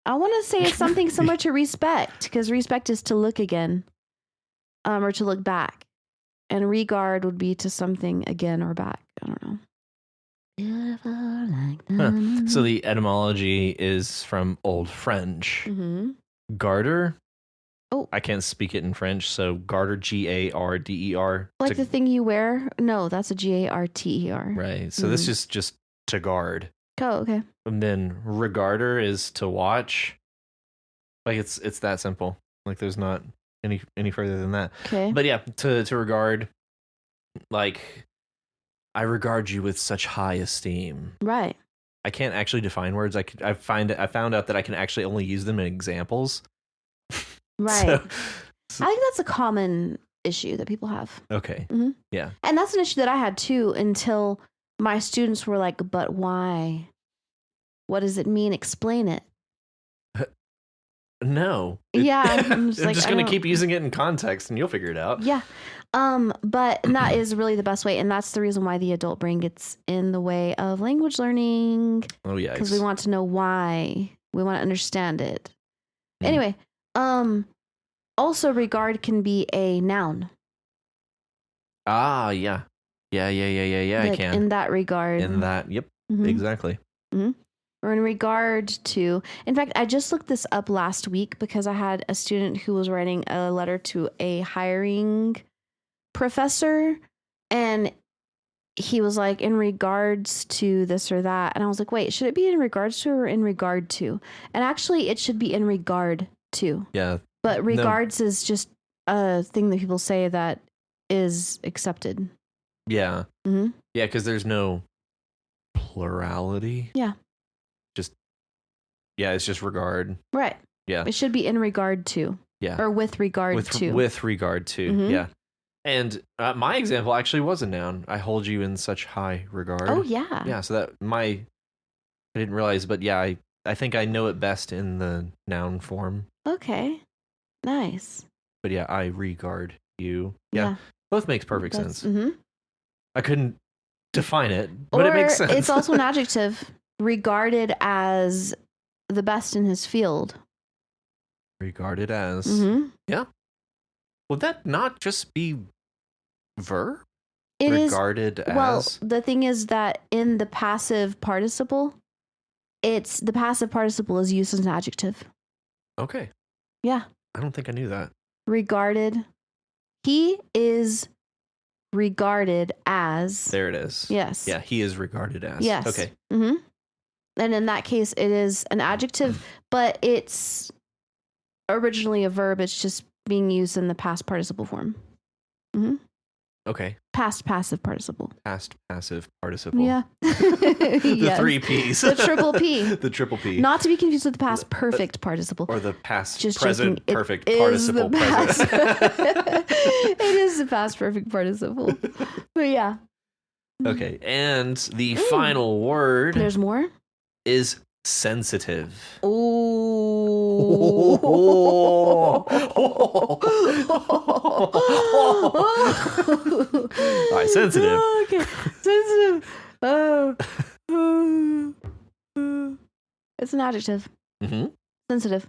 I want to say it's something similar to respect, because respect is to look again, or to look back, and regard would be to something again or back. I don't know. Huh. So the etymology is from Old French. Mm-hmm. Garter. Oh, I can't speak it in French, so garter, GARDER. like the thing you wear? No, that's a GARTER. Right. So this is just to guard. Oh, okay. And then regarder is to watch. Like it's that simple. Like there's not any further than that. Okay. But yeah, to regard, like I regard you with such high esteem. Right. I can't actually define words. I found out that I can actually only use them in examples. Right. So I think that's a common issue that people have. okay. Mm-hmm. Yeah. And that's an issue that I had too until my students were like, but why? What does it mean? Explain it. No. Yeah. I'm just going to keep using it in context and you'll figure it out. Yeah. But that is really the best way. And that's the reason why the adult brain gets in the way of language learning. Oh, yeah. Because we want to know why. We want to understand it. Mm. Anyway, also regard can be a noun. Ah, yeah. Yeah. Like I can. in that regard. In that. Yep. Mhm. Exactly. Mm-hmm. Or in regard to, in fact, I just looked this up last week because I had a student who was writing a letter to a hiring professor, and he was like, in regards to this or that. And I was like, wait, should it be in regards to or in regard to? And actually, it should be in regard to. Yeah. But regards is just a thing that people say that is accepted. Yeah. Mm-hmm. Yeah, because there's no plurality. Yeah. Yeah, it's just regard. Right. Yeah. It should be in regard to. Yeah. Or with regard to. With regard to. Mhm. Yeah. And my example actually was a noun. I hold you in such high regard. Oh, yeah. Yeah, so that I didn't realize, but yeah, I think I know it best in the noun form. Okay. Nice. But yeah, I regard you. Yeah. Both makes perfect sense. Mm-hmm. I couldn't define it, but it makes sense. It's also an adjective, regarded as the best in his field. Regarded as. Mm-hmm. Yeah. Would that not just be verb? It is regarded as. Well, the thing is that in the passive participle, the passive participle is used as an adjective. Okay. Yeah. I don't think I knew that. Regarded. He is regarded as. There it is. Yes. Yeah, he is regarded as. Yes. Okay. Mm-hmm. And in that case, it is an adjective, but it's originally a verb. It's just being used in the past participle form. Mm-hmm. Okay. Past passive participle. Past passive participle. Yeah. The Yes. 3 Ps. The triple P. The triple P. Not to be confused with the past perfect participle. Or the past Just present joking. perfect It is participle the past. present. It is the past perfect participle. But yeah. Okay. And the final word There's more? is sensitive. Oh. All right, sensitive. Okay, sensitive. It's an adjective. Mm-hmm. Sensitive.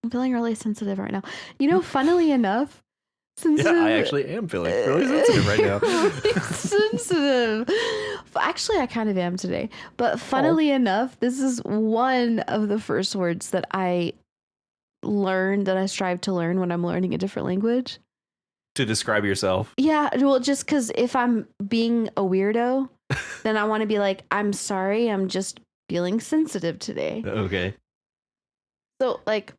I'm feeling really sensitive right now. You know, funnily enough, sensitive. Yeah, I actually am feeling really sensitive right now. Really sensitive. Actually, I kind of am today. But funnily enough, this is one of the first words that I learned, that I strive to learn when I'm learning a different language. To describe yourself. Yeah, well, just because if I'm being a weirdo, then I want to be like, I'm sorry, I'm just feeling sensitive today. Okay. So, like,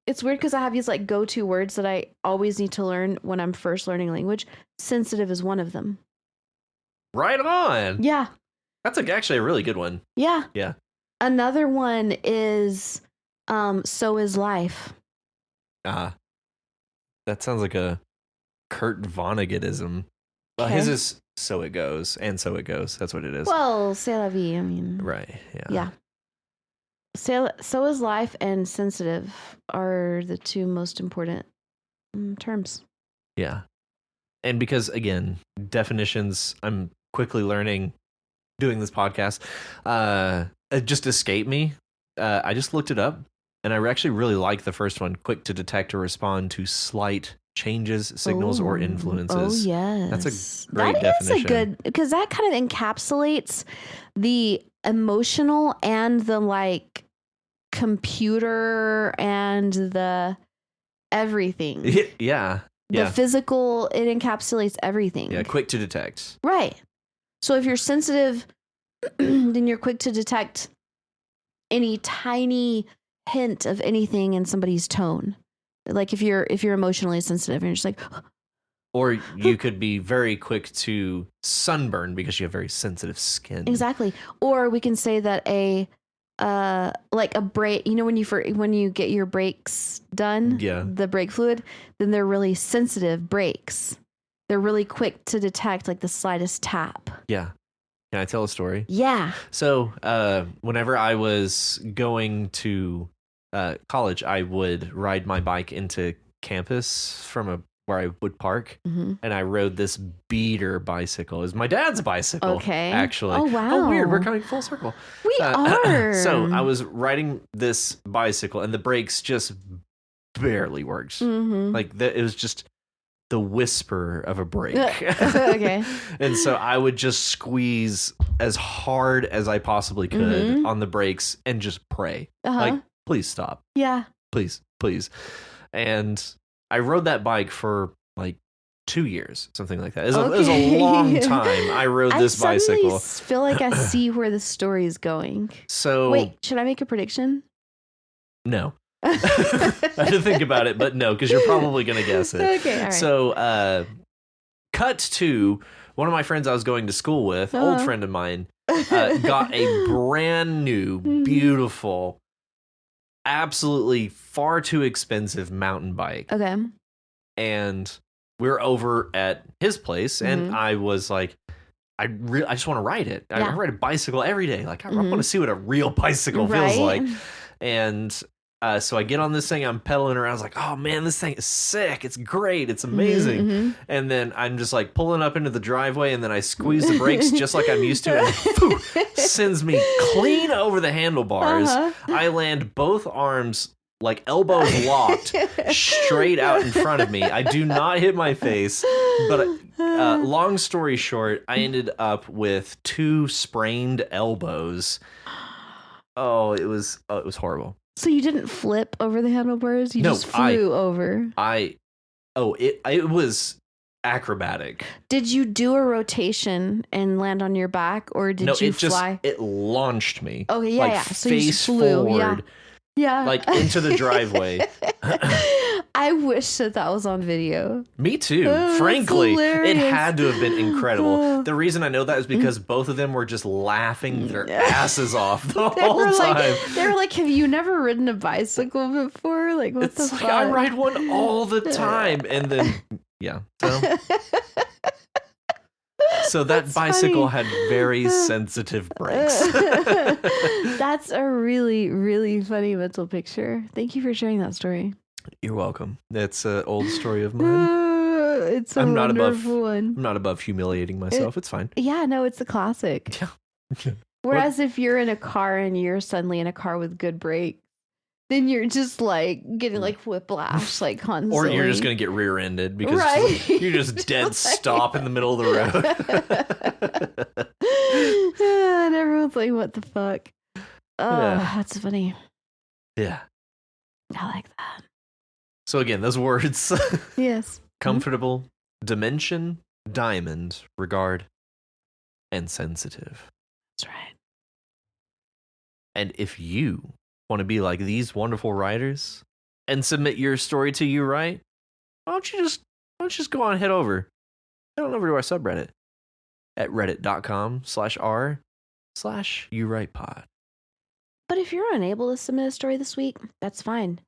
it's weird because I have these, like, go-to words that I always need to learn when I'm first learning a language. Sensitive is one of them. Right on. Yeah. That's actually a really good one. Yeah. Yeah. Another one is So Is Life. Ah, that sounds like a Kurt Vonneguttism. Well, his Okay. is So It Goes, and So It Goes. That's what it is. Well, c'est la vie. I mean, Right. Yeah. yeah. So Is Life and Sensitive are the two most important terms. Yeah. And because, again, definitions, I'm quickly learning doing this podcast, it just escaped me. I just looked it up, and I actually really like the first one, quick to detect or respond to slight changes, signals, or influences. Oh, yes. That's a great That is definition. a good, because that kind of encapsulates the emotional and the like computer and the everything. Yeah. The physical, it encapsulates everything. Yeah, quick to detect. Right. So if you're sensitive, then you're quick to detect any tiny hint of anything in somebody's tone. Like if you're emotionally sensitive and you're just like, or you could be very quick to sunburn because you have very sensitive skin. Exactly. Or we can say that like a brake, you know, when you get your brakes done, the brake fluid, then they're really sensitive brakes. They're really quick to detect like the slightest tap. Yeah. Can I tell a story? Yeah. So whenever I was going to college, I would ride my bike into campus from where I would park, and I rode this beater bicycle. It was my dad's bicycle, actually. Oh, wow. Oh, weird. We're coming full circle. We are. So I was riding this bicycle, and the brakes just barely worked. Like, it was just the whisper of a brake. Okay. And so I would just squeeze as hard as I possibly could on the brakes and just pray. Like, please stop. Yeah. Please. And I rode that bike for like 2 years, something like that. It was a long time. I rode this bicycle. I feel like I see where the story is going. So wait, should I make a prediction? No. I had to think about it, but no, because you're probably going to guess it. Okay, all right. So, cut to one of my friends I was going to school with, old friend of mine, got a brand new, beautiful, absolutely far too expensive mountain bike. Okay. And we were over at his place, and I was like, I just want to ride it. I ride a bicycle every day. Like, I want to see what a real bicycle feels like. And so I get on this thing, I'm pedaling around. I was like, oh man, this thing is sick. It's great. It's amazing. And then I'm just like pulling up into the driveway, and then I squeeze the brakes just like I'm used to, and phew, sends me clean over the handlebars. I land both arms like elbows locked straight out in front of me. I do not hit my face, but long story short, I ended up with 2 sprained elbows. Oh, it was horrible. So you didn't flip over the handlebars? You just flew over. It was acrobatic. Did you do a rotation and land on your back, or did you fly? It launched me. Okay, yeah, like, yeah. So face you just flew, forward, yeah, like into the driveway. I wish that was on video. Me too. Frankly, it had to have been incredible. The reason I know that is because both of them were just laughing their asses off the whole time. They were like, "Have you never ridden a bicycle before? Like, what the fuck?" I ride one all the time, and then So that bicycle had very sensitive brakes. That's a really, really funny mental picture. Thank you for sharing that story. You're welcome. That's an old story of mine. It's a wonderful one. I'm not above humiliating myself. It's fine. Yeah, no, it's a classic. Yeah. Whereas if you're in a car and you're suddenly in a car with good brakes, then you're just like getting like whiplash like constantly. Or you're just going to get rear-ended because you're just dead stop in the middle of the road. And everyone's like, what the fuck? Oh, that's funny. Yeah. I like that. So again, those words. Yes. Comfortable, dimension, diamond, regard, and sensitive. That's right. And if you want to be like these wonderful writers and submit your story to You Write, why don't you just go on, head on over to our subreddit at reddit.com/r/YouWritePod. But if you're unable to submit a story this week, that's fine.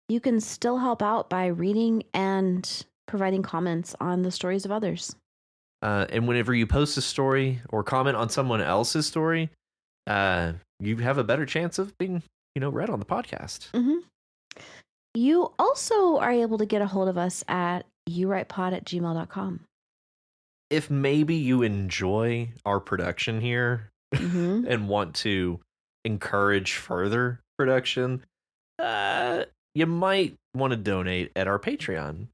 You can still help out by reading and providing comments on the stories of others. And whenever you post a story or comment on someone else's story, you have a better chance of being, read on the podcast. Mm-hmm. You also are able to get a hold of us at yourightpod@gmail.com. If maybe you enjoy our production here and want to encourage further production, you might want to donate at our Patreon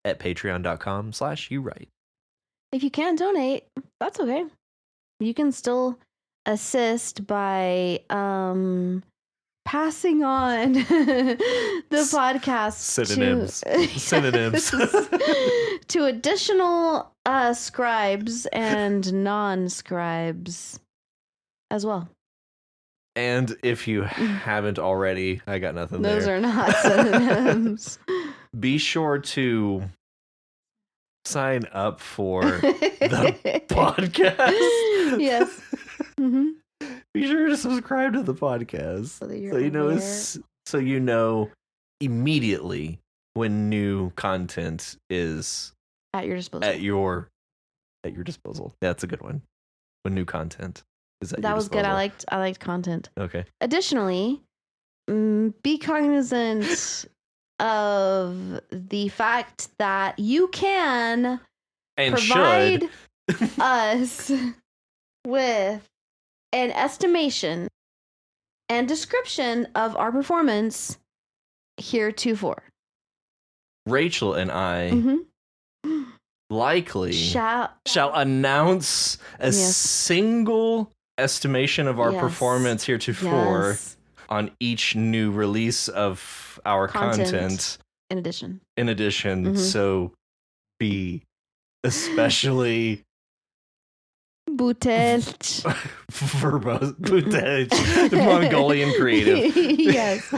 at patreon.com/yourright. If you can't donate, that's okay. You can still assist by passing on the podcast synonyms to additional scribes and non-scribes as well. And if you haven't already, I got nothing Those there. are not synonyms. Be sure to sign up for the podcast. Yes. Mm-hmm. Be sure to subscribe to the podcast so you know immediately when new content is at your disposal. At your disposal. That's a good one. When new content is at your disposal. That was good. I liked content. Okay. Additionally, be cognizant of the fact that you can provide us with an estimation and description of our performance heretofore. Rachel and I likely shall announce a single estimation of our performance heretofore on each new release of our content. In addition. So be especially Butech. verbose. Butech. The Mongolian creative. Yes.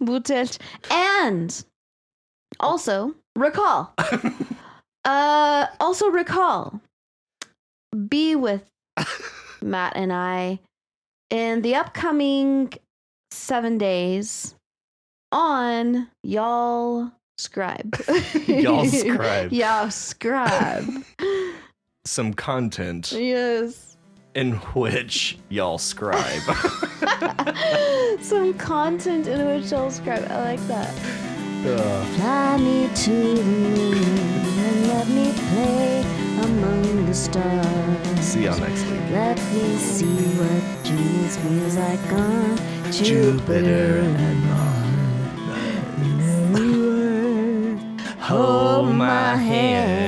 Butech. And also recall. Be with Matt and I in the upcoming 7 days on Y'all Scribe. Y'all Scribe. Y'all Scribe. Some content. Yes. In which y'all scribe. Some content in which y'all scribe. I like that. Fly me to the moon and let me play among the stars. See y'all next week. Let me see what genius feels like on Jupiter and Mars. Hold my hand.